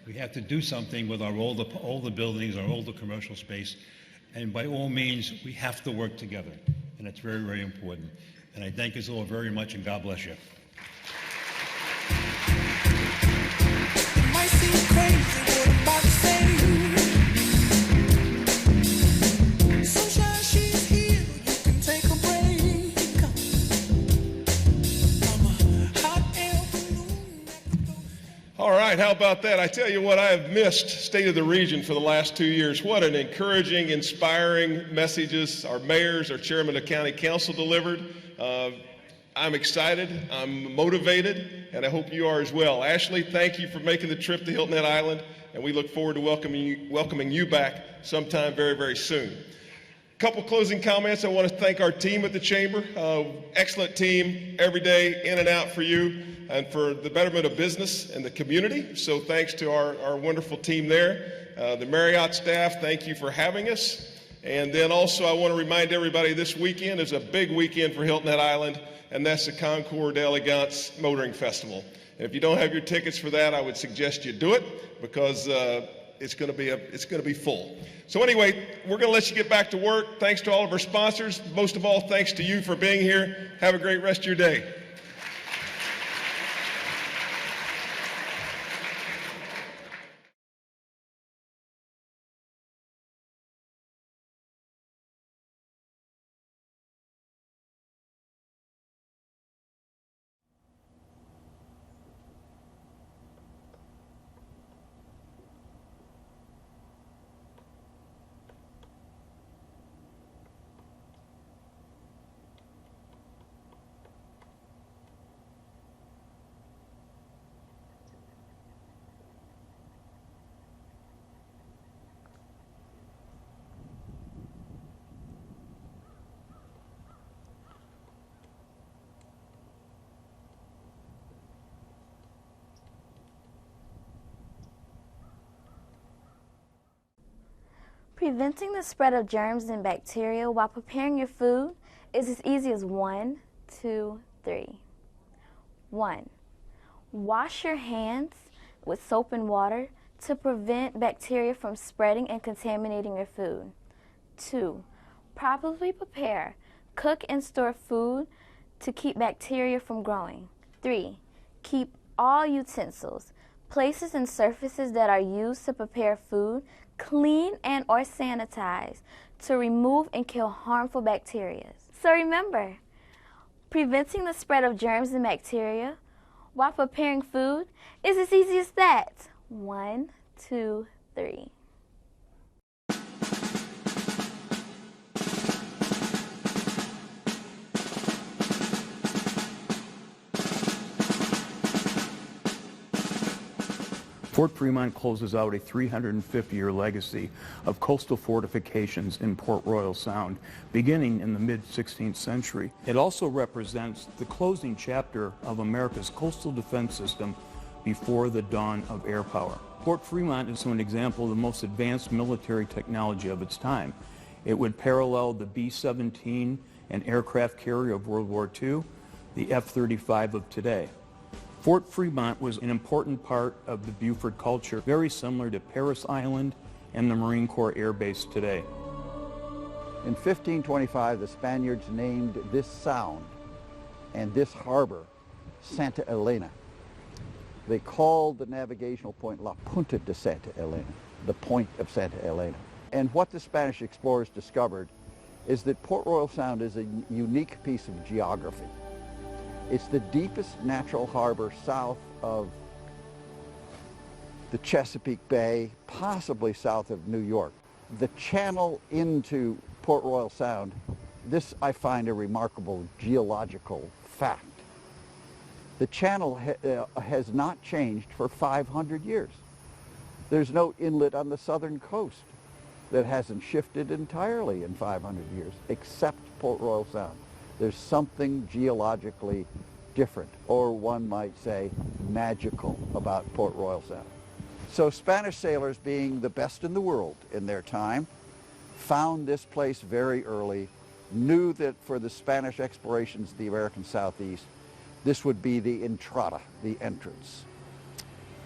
We have to do something with our older buildings, our older commercial space, and by all means, we have to work together, and that's very, very important. And I thank you all very much, and God bless you. It might seem crazy what I'm about to say. Sunshine, she's here, you can take a break. I'm a hot air balloon. All right, how about that? I tell you what, I have missed State of the Region for the last 2 years. What an encouraging, inspiring messages our mayors, our chairman of county council delivered. I'm excited, I'm motivated, and I hope you are as well. Ashley, thank you for making the trip to Hilton Head Island, and we look forward to welcoming you back sometime very, very soon. A couple closing comments. I want to thank our team at the Chamber. Excellent team every day, in and out for you, and for the betterment of business and the community. So thanks to our wonderful team there. The Marriott staff, thank you for having us. And then also I want to remind everybody this weekend is a big weekend for Hilton Head Island, and that's the Concours d'Elegance Motoring Festival. And if you don't have your tickets for that, I would suggest you do it, because it's going to be full. So anyway, we're going to let you get back to work. Thanks to all of our sponsors. Most of all, thanks to you for being here. Have a great rest of your day. Preventing the spread of germs and bacteria while preparing your food is as easy as 1, 2, 3. 1. Wash your hands with soap and water to prevent bacteria from spreading and contaminating your food. 2. Properly prepare, cook, and store food to keep bacteria from growing. 3. Keep all utensils, places, and surfaces that are used to prepare food clean and or sanitized to remove and kill harmful bacteria. So remember, preventing the spread of germs and bacteria while preparing food is as easy as that. 1, 2, 3. Fort Fremont closes out a 350-year legacy of coastal fortifications in Port Royal Sound, beginning in the mid-16th century. It also represents the closing chapter of America's coastal defense system before the dawn of air power. Fort Fremont is an example of the most advanced military technology of its time. It would parallel the B-17, an aircraft carrier of World War II, the F-35 of today. Fort Fremont was an important part of the Beaufort culture, very similar to Parris Island and the Marine Corps Air Base today. In 1525, the Spaniards named this sound and this harbor Santa Elena. They called the navigational point La Punta de Santa Elena, the point of Santa Elena. And what the Spanish explorers discovered is that Port Royal Sound is a unique piece of geography. It's the deepest natural harbor south of the Chesapeake Bay, possibly south of New York. The channel into Port Royal Sound, this I find a remarkable geological fact. The channel has not changed for 500 years. There's no inlet on the southern coast that hasn't shifted entirely in 500 years, except Port Royal Sound. There's something geologically different, or one might say magical, about Port Royal Sound. So Spanish sailors, being the best in the world in their time, found this place very early, knew that for the Spanish explorations of the American Southeast, this would be the entrada, the entrance.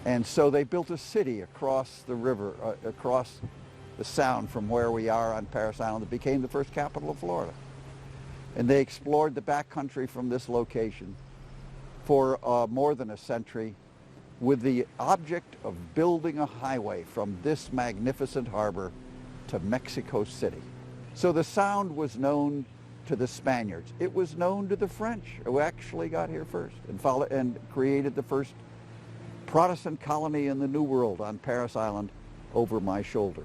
And so they built a city across the river, across the sound from where we are on Parris Island. It became the first capital of Florida. And they explored the backcountry from this location for more than a century with the object of building a highway from this magnificent harbor to Mexico City. So the Sound was known to the Spaniards. It was known to the French, who actually got here first and created the first Protestant colony in the New World on Parris Island over my shoulder.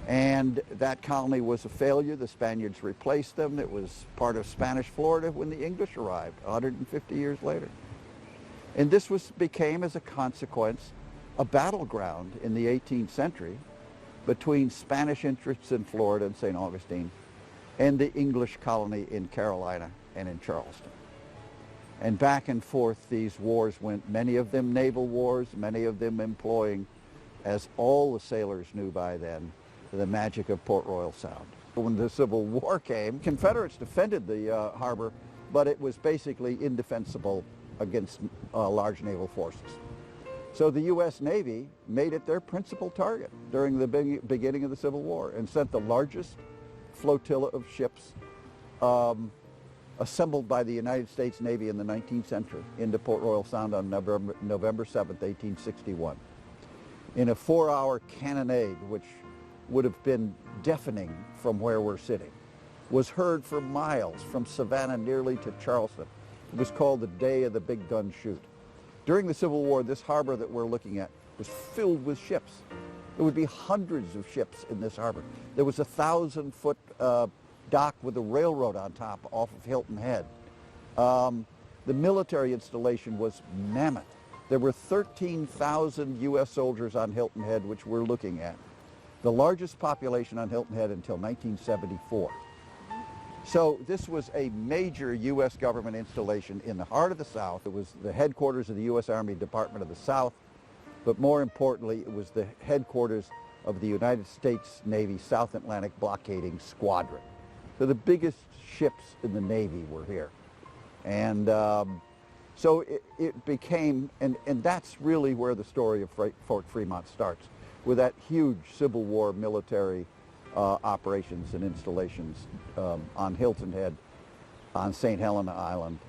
And that colony was a failure. The Spaniards replaced them. It was part of Spanish Florida when the English arrived 150 years later. And this became, as a consequence, a battleground in the 18th century between Spanish interests in Florida and St. Augustine and the English colony in Carolina and in Charleston. And back and forth these wars went, many of them naval wars, many of them employing, as all the sailors knew by then, the magic of Port Royal Sound. When the Civil War came, Confederates defended the harbor, but it was basically indefensible against large naval forces. So the U.S. Navy made it their principal target during the beginning of the Civil War and sent the largest flotilla of ships assembled by the United States Navy in the 19th century into Port Royal Sound on November 7th, 1861. In a 4-hour cannonade, which would have been deafening from where we're sitting, was heard for miles from Savannah nearly to Charleston. It was called the Day of the Big Gun Shoot. During the Civil War, this harbor that we're looking at was filled with ships. There would be hundreds of ships in this harbor. There was a 1,000-foot dock with a railroad on top off of Hilton Head. The military installation was mammoth. There were 13,000 U.S. soldiers on Hilton Head, which we're looking at. The largest population on Hilton Head until 1974. So this was a major U.S. government installation in the heart of the South. It was the headquarters of the U.S. Army Department of the South, but more importantly, it was the headquarters of the United States Navy South Atlantic Blockading Squadron. So the biggest ships in the Navy were here. And so it became, and that's really where the story of Fort Fremont starts, with that huge Civil War military operations and installations on Hilton Head, on St. Helena Island,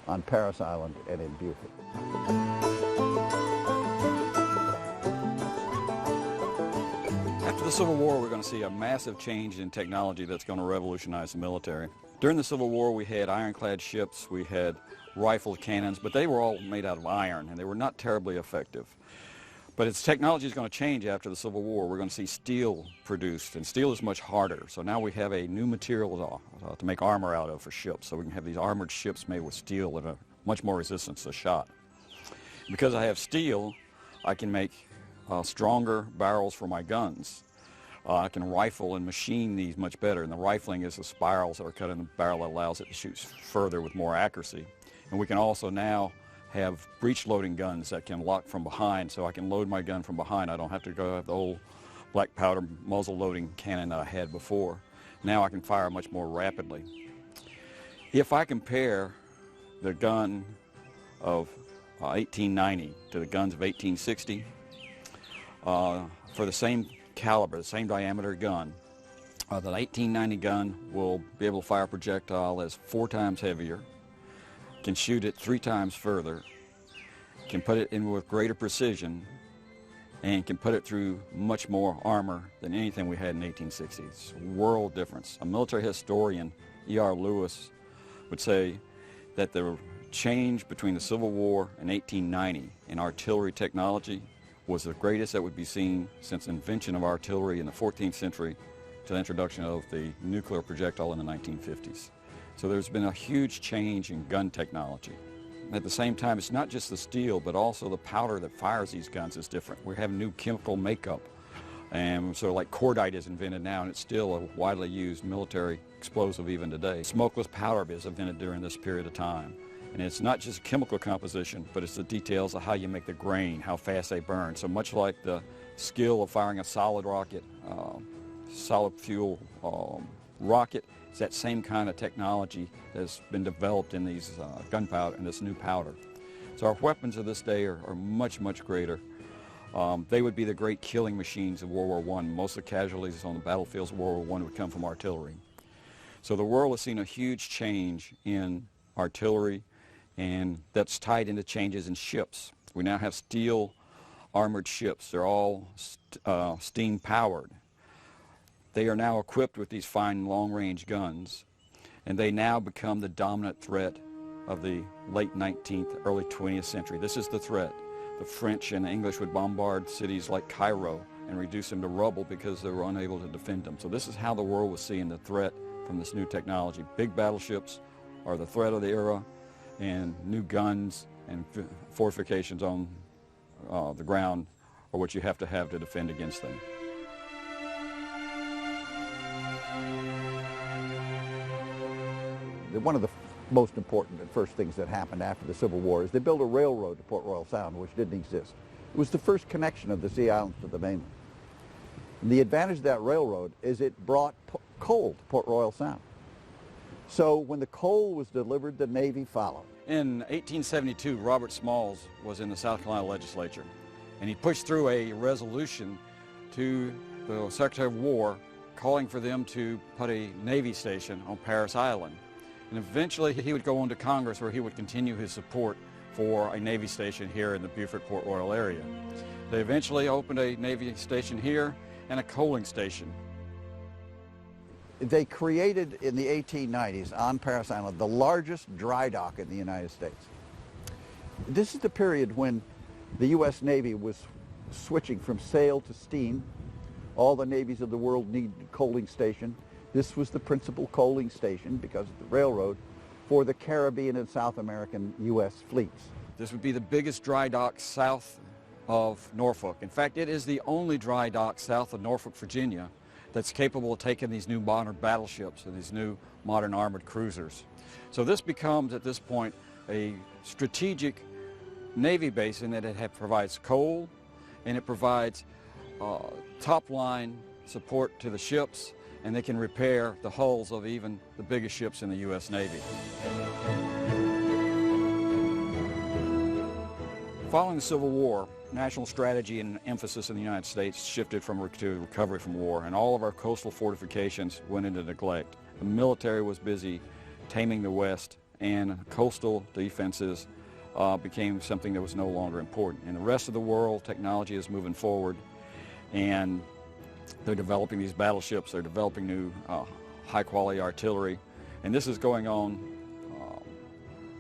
on Parris Island, and in Beaufort. After the Civil War, we're going to see a massive change in technology that's going to revolutionize the military. During the Civil War, we had ironclad ships, we had rifled cannons, but they were all made out of iron, and they were not terribly effective. But its technology is going to change after the Civil War. We're going to see steel produced, and steel is much harder. So now we have a new material to make armor out of for ships. So we can have these armored ships made with steel that are much more resistant to shot. Because I have steel, I can make stronger barrels for my guns. I can rifle and machine these much better, and the rifling is the spirals that are cut in the barrel that allows it to shoot further with more accuracy. And we can also now have breech loading guns that can lock from behind, so I can load my gun from behind. I don't have to go have the old black powder muzzle loading cannon that I had before. Now I can fire much more rapidly. If I compare the gun of 1890 to the guns of 1860, for the same caliber, the same diameter gun, the 1890 gun will be able to fire a projectile that's 4 times heavier, can shoot it 3 times further, can put it in with greater precision, and can put it through much more armor than anything we had in 1860. It's a world difference. A military historian, E.R. Lewis, would say that the change between the Civil War and 1890 in artillery technology was the greatest that would be seen since the invention of artillery in the 14th century to the introduction of the nuclear projectile in the 1950s. So there's been a huge change in gun technology. At the same time, it's not just the steel, but also the powder that fires these guns is different. We have new chemical makeup, and so like cordite is invented now, and it's still a widely used military explosive even today. Smokeless powder is invented during this period of time. And it's not just chemical composition, but it's the details of how you make the grain, how fast they burn. So much like the skill of firing a solid rocket, solid fuel rocket, it's that same kind of technology that's been developed in these gunpowder and this new powder. So our weapons of this day are much, much greater. They would be the great killing machines of World War I. Most of the casualties on the battlefields of World War I would come from artillery. So the world has seen a huge change in artillery, and that's tied into changes in ships. We now have steel armored ships. They're all steam powered. They are now equipped with these fine long-range guns, and they now become the dominant threat of the late 19th, early 20th century. This is the threat. The French and English would bombard cities like Cairo and reduce them to rubble because they were unable to defend them. So this is how the world was seeing the threat from this new technology. Big battleships are the threat of the era, and new guns and fortifications on the ground are what you have to defend against them. One of the most important and first things that happened after the Civil War is they built a railroad to Port Royal Sound, which didn't exist. It was the first connection of the Sea Islands to the mainland. And the advantage of that railroad is it brought coal to Port Royal Sound. So when the coal was delivered, the Navy followed. In 1872, Robert Smalls was in the South Carolina legislature, and he pushed through a resolution to the Secretary of War calling for them to put a Navy station on Parris Island. And eventually he would go on to Congress, where he would continue his support for a Navy station here in the Beaufort-Port Royal area. They eventually opened a Navy station here and a coaling station. They created in the 1890s on Parris Island the largest dry dock in the United States. This is the period when the U.S. Navy was switching from sail to steam. All the navies of the world needed a coaling station. This was the principal coaling station, because of the railroad, for the Caribbean and South American U.S. fleets. This would be the biggest dry dock south of Norfolk. In fact, it is the only dry dock south of Norfolk, Virginia, that's capable of taking these new modern battleships and these new modern armored cruisers. So this becomes, at this point, a strategic Navy base in that it provides coal, and it provides top-line support to the ships, and they can repair the hulls of even the biggest ships in the U.S. Navy. Following the Civil War, national strategy and emphasis in the United States shifted to recovery from war, and all of our coastal fortifications went into neglect. The military was busy taming the West, and coastal defenses became something that was no longer important. In the rest of the world, technology is moving forward, and they're developing these battleships, they're developing new high-quality artillery, and this is going on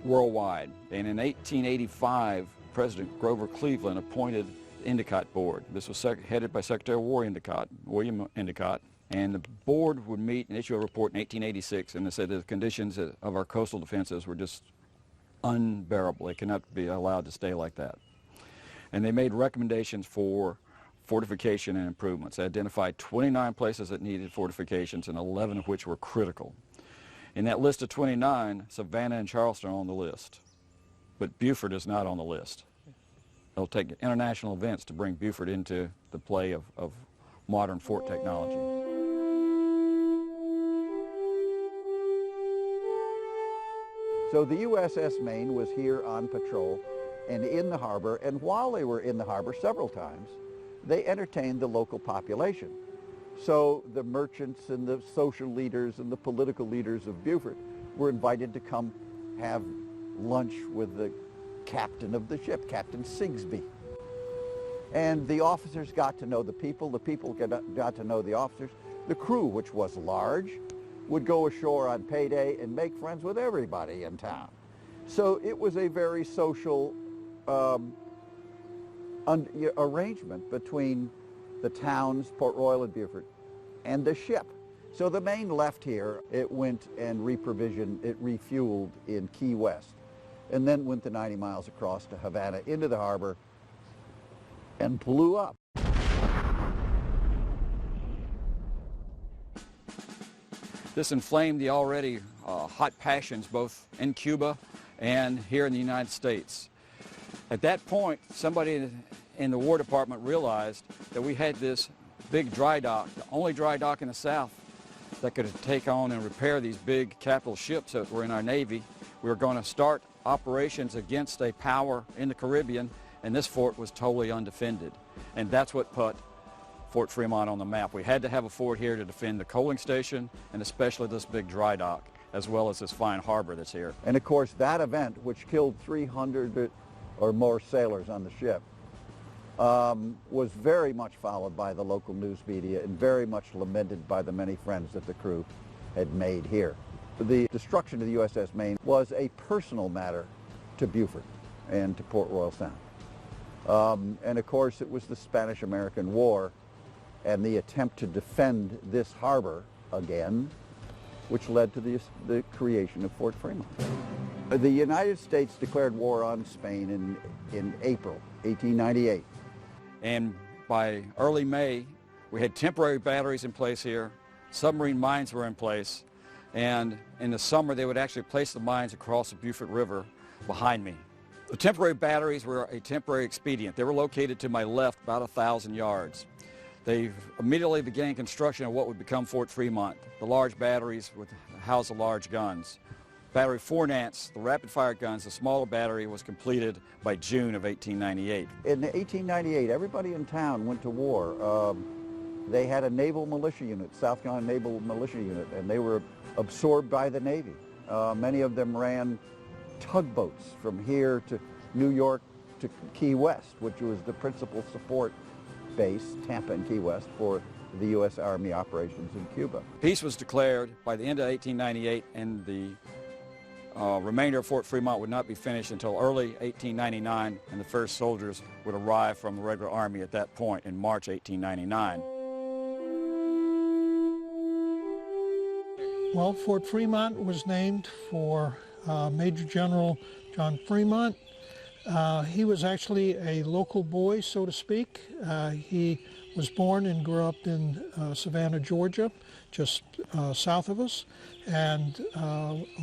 worldwide. And in 1885, President Grover Cleveland appointed the Endicott Board. This was headed by Secretary of War Endicott, William Endicott, and the board would meet and issue a report in 1886, and they said the conditions of our coastal defenses were just unbearable. They cannot be allowed to stay like that. And they made recommendations for fortification and improvements. They identified 29 places that needed fortifications, and 11 of which were critical. In that list of 29, Savannah and Charleston are on the list, but Beaufort is not on the list. It'll take international events to bring Beaufort into the play of modern fort technology. So the USS Maine was here on patrol and in the harbor, and while they were in the harbor several times, they entertained the local population. So the merchants and the social leaders and the political leaders of Beaufort were invited to come have lunch with the captain of the ship, Captain Sigsbee. And the officers got to know the people got to know the officers. The crew, which was large, would go ashore on payday and make friends with everybody in town. So it was a very social arrangement between the towns, Port Royal and Beaufort, and the ship. So the Maine left here. It went and reprovisioned, it refueled in Key West, and then went the 90 miles across to Havana into the harbor and blew up. This inflamed the already hot passions both in Cuba and here in the United States. At that point, somebody in the War Department realized that we had this big dry dock, the only dry dock in the South that could take on and repair these big capital ships that were in our Navy. We were going to start operations against a power in the Caribbean, and this fort was totally undefended. And that's what put Fort Fremont on the map. We had to have a fort here to defend the coaling station and especially this big dry dock, as well as this fine harbor that's here. And of course, that event, which killed 300 or more sailors on the ship, was very much followed by the local news media and very much lamented by the many friends that the crew had made here. The destruction of the USS Maine was a personal matter to Beaufort and to Port Royal Sound. And of course, it was the Spanish-American War and the attempt to defend this harbor again, which led to the creation of Fort Fremont. The United States declared war on Spain in April 1898. And by early May, we had temporary batteries in place here, submarine mines were in place, and in the summer they would actually place the mines across the Beaufort River behind me. The temporary batteries were a temporary expedient. They were located to my left about 1,000 yards. They immediately began construction of what would become Fort Fremont. The large batteries would house the large guns. Battery 4 Nance, the rapid-fire guns, the smaller battery, was completed by June of 1898. In 1898, everybody in town went to war. They had a naval militia unit, South Carolina Naval Militia Unit, and they were absorbed by the Navy. Many of them ran tugboats from here to New York to Key West, which was the principal support base, Tampa and Key West, for the U.S. Army operations in Cuba. Peace was declared by the end of 1898, and the remainder of Fort Fremont would not be finished until early 1899, and the first soldiers would arrive from the regular Army at that point in March 1899. Well, Fort Fremont was named for Major General John Fremont. He was actually a local boy, so to speak. He was born and grew up in Savannah, Georgia, just south of us, and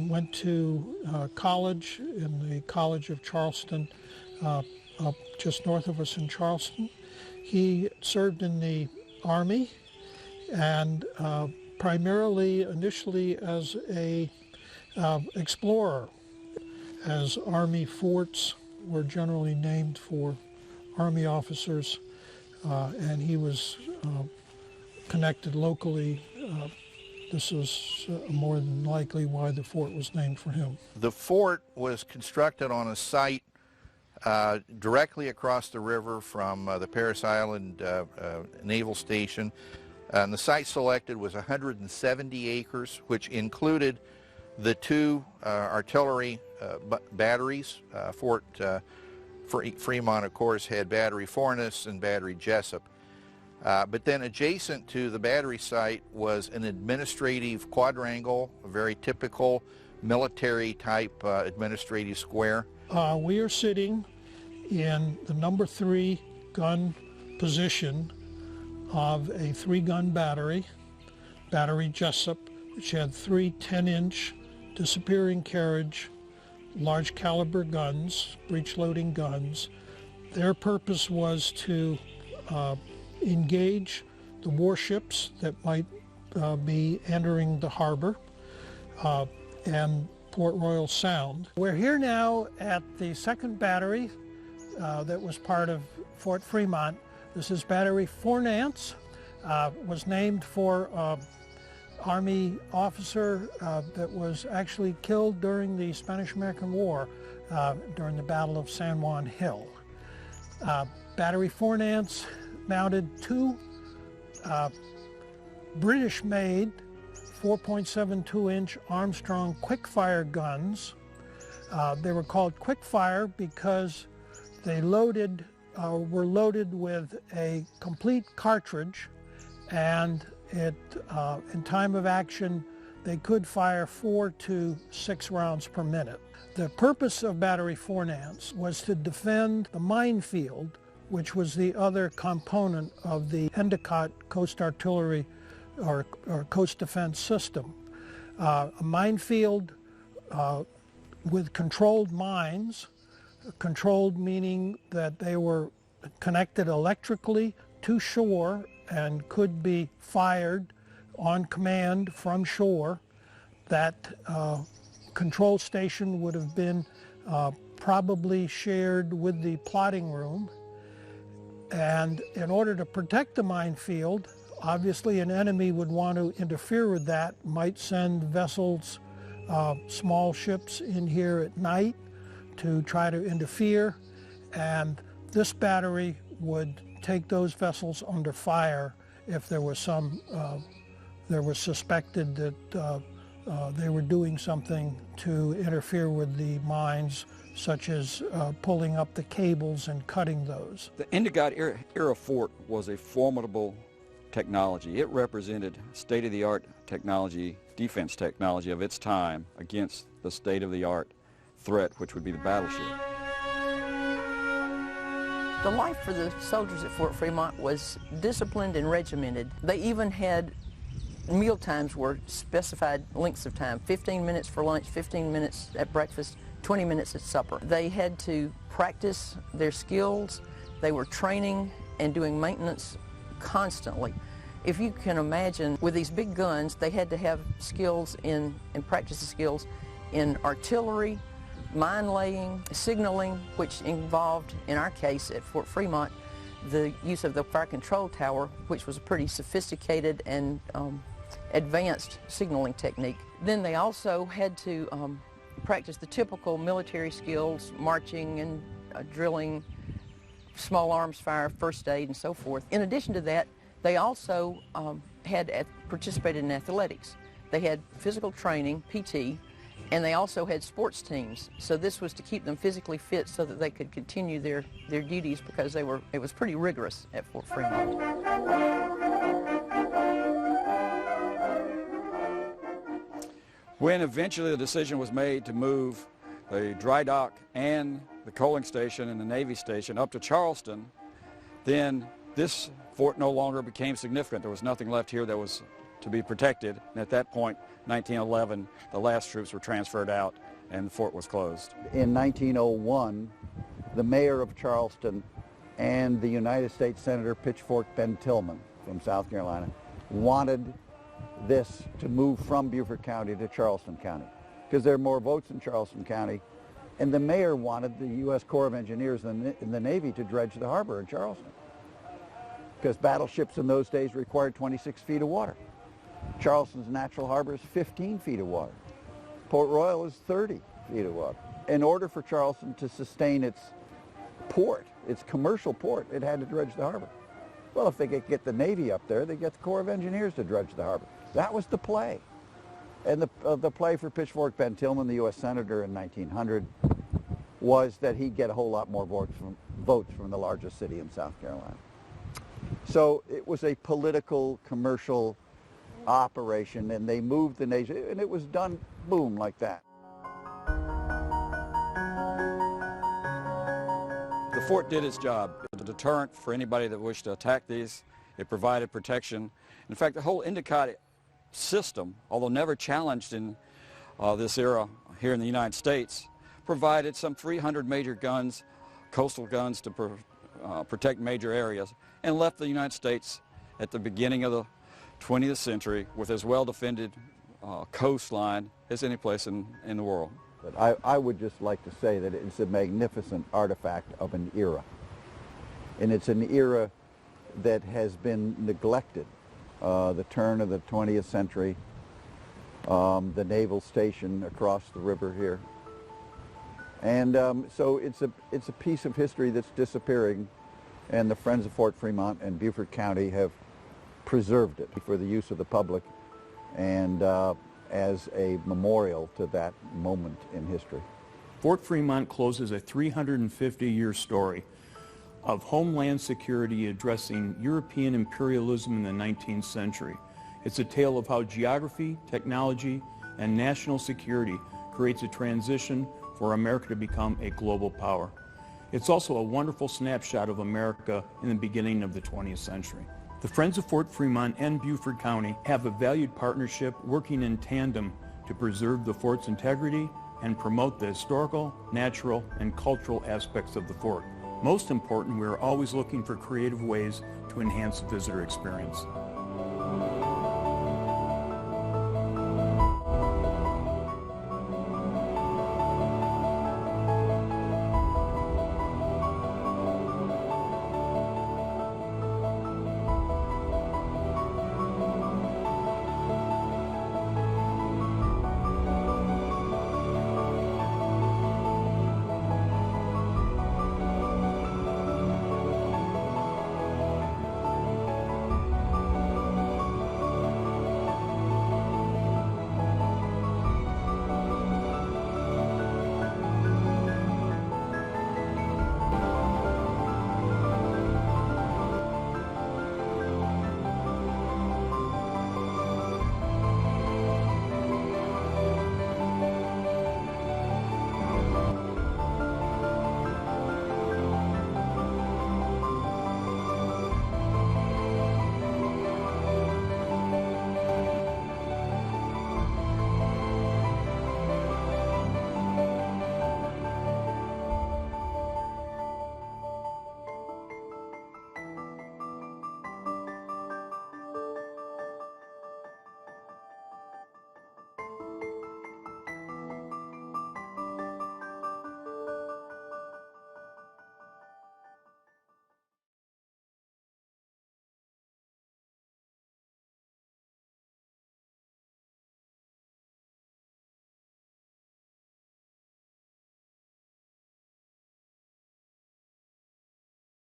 went to college in the College of Charleston up just north of us in Charleston. He served in the Army and primarily initially as a explorer, as Army forts were generally named for Army officers, and he was connected locally. This is more than likely why the fort was named for him. The fort was constructed on a site directly across the river from the Parris Island Naval Station. And the site selected was 170 acres, which included the two artillery batteries. Fort Fremont, of course, had Battery Fornes and Battery Jessup. But then adjacent to the battery site was an administrative quadrangle, a very typical military-type administrative square. We are sitting in the number 3 gun position of a 3-gun battery, Battery Jessup, which had 3 10-inch disappearing carriage, large caliber guns, breech-loading guns. Their purpose was to engage the warships that might be entering the harbor and Port Royal Sound. We're here now at the 2nd battery that was part of Fort Fremont. This is Battery Fornance, was named for Army officer that was actually killed during the Spanish-American War during the Battle of San Juan Hill. Battery Fornance mounted 2 British-made 4.72-inch Armstrong quick-fire guns. They were called quick-fire because they were loaded with a complete cartridge, and in time of action they could fire 4 to 6 rounds per minute. The purpose of Battery Fornance was to defend the minefield, which was the other component of the Endicott Coast Artillery or Coast Defense System. A minefield with controlled mines, controlled meaning that they were connected electrically to shore and could be fired on command from shore. That control station would have been probably shared with the plotting room. And in order to protect the minefield, obviously an enemy would want to interfere with that, might send vessels, small ships in here at night to try to interfere, and this battery would take those vessels under fire if there was suspected that they were doing something to interfere with the mines, such as pulling up the cables and cutting those. The Endicott era fort was a formidable technology. It represented state-of-the-art technology, defense technology of its time against the state-of-the-art threat, which would be the battleship. The life for the soldiers at Fort Fremont was disciplined and regimented. They even had meal times were specified lengths of time, 15 minutes for lunch, 15 minutes at breakfast, 20 minutes at supper. They had to practice their skills. They were training and doing maintenance constantly. If you can imagine, with these big guns, they had to have skills and practice the skills in artillery, mine laying, signaling, which involved, in our case at Fort Fremont, the use of the fire control tower, which was a pretty sophisticated and advanced signaling technique. Then they also had to practice the typical military skills, marching and drilling, small arms fire, first aid, and so forth. In addition to that, they also participated in athletics. They had physical training, PT, and they also had sports teams. So this was to keep them physically fit so that they could continue their duties, because it was pretty rigorous at Fort Fremont. When eventually the decision was made to move the dry dock and the coaling station and the Navy station up to Charleston, then this fort no longer became significant. There was nothing left here that was to be protected. And at that point, 1911, the last troops were transferred out and the fort was closed. In 1901, the mayor of Charleston and the United States Senator Pitchfork Ben Tillman from South Carolina wanted this to move from Beaufort County to Charleston County because there are more votes in Charleston County, and the mayor wanted the U.S. Corps of Engineers and the Navy to dredge the harbor in Charleston because battleships in those days required 26 feet of water. Charleston's natural harbor is 15 feet of water. Port Royal is 30 feet of water. In order for Charleston to sustain its port, its commercial port, it had to dredge the harbor. Well, if they could get the Navy up there, they get the Corps of Engineers to dredge the harbor. That was the play. And the play for Pitchfork Ben Tillman, the U.S. Senator in 1900, was that he'd get a whole lot more votes from the largest city in South Carolina. So it was a political, commercial operation, and they moved the nation, and it was done, boom, like that. The fort did its job. It was a deterrent for anybody that wished to attack these. It provided protection. In fact, the whole Endicott system, although never challenged in this era here in the United States, provided some 300 major guns, coastal guns to protect major areas, and left the United States at the beginning of the 20th century with as well-defended coastline as any place in the world. But I would just like to say that it's a magnificent artifact of an era. And it's an era that has been neglected. The turn of the 20th century, the naval station across the river here. And so it's a piece of history that's disappearing, and the Friends of Fort Fremont and Beaufort County have preserved it for the use of the public and as a memorial to that moment in history. Fort Fremont closes a 350-year story of homeland security addressing European imperialism in the 19th century. It's a tale of how geography, technology, and national security creates a transition for America to become a global power. It's also a wonderful snapshot of America in the beginning of the 20th century. The Friends of Fort Fremont and Beaufort County have a valued partnership working in tandem to preserve the fort's integrity and promote the historical, natural, and cultural aspects of the fort. Most important, we are always looking for creative ways to enhance the visitor experience.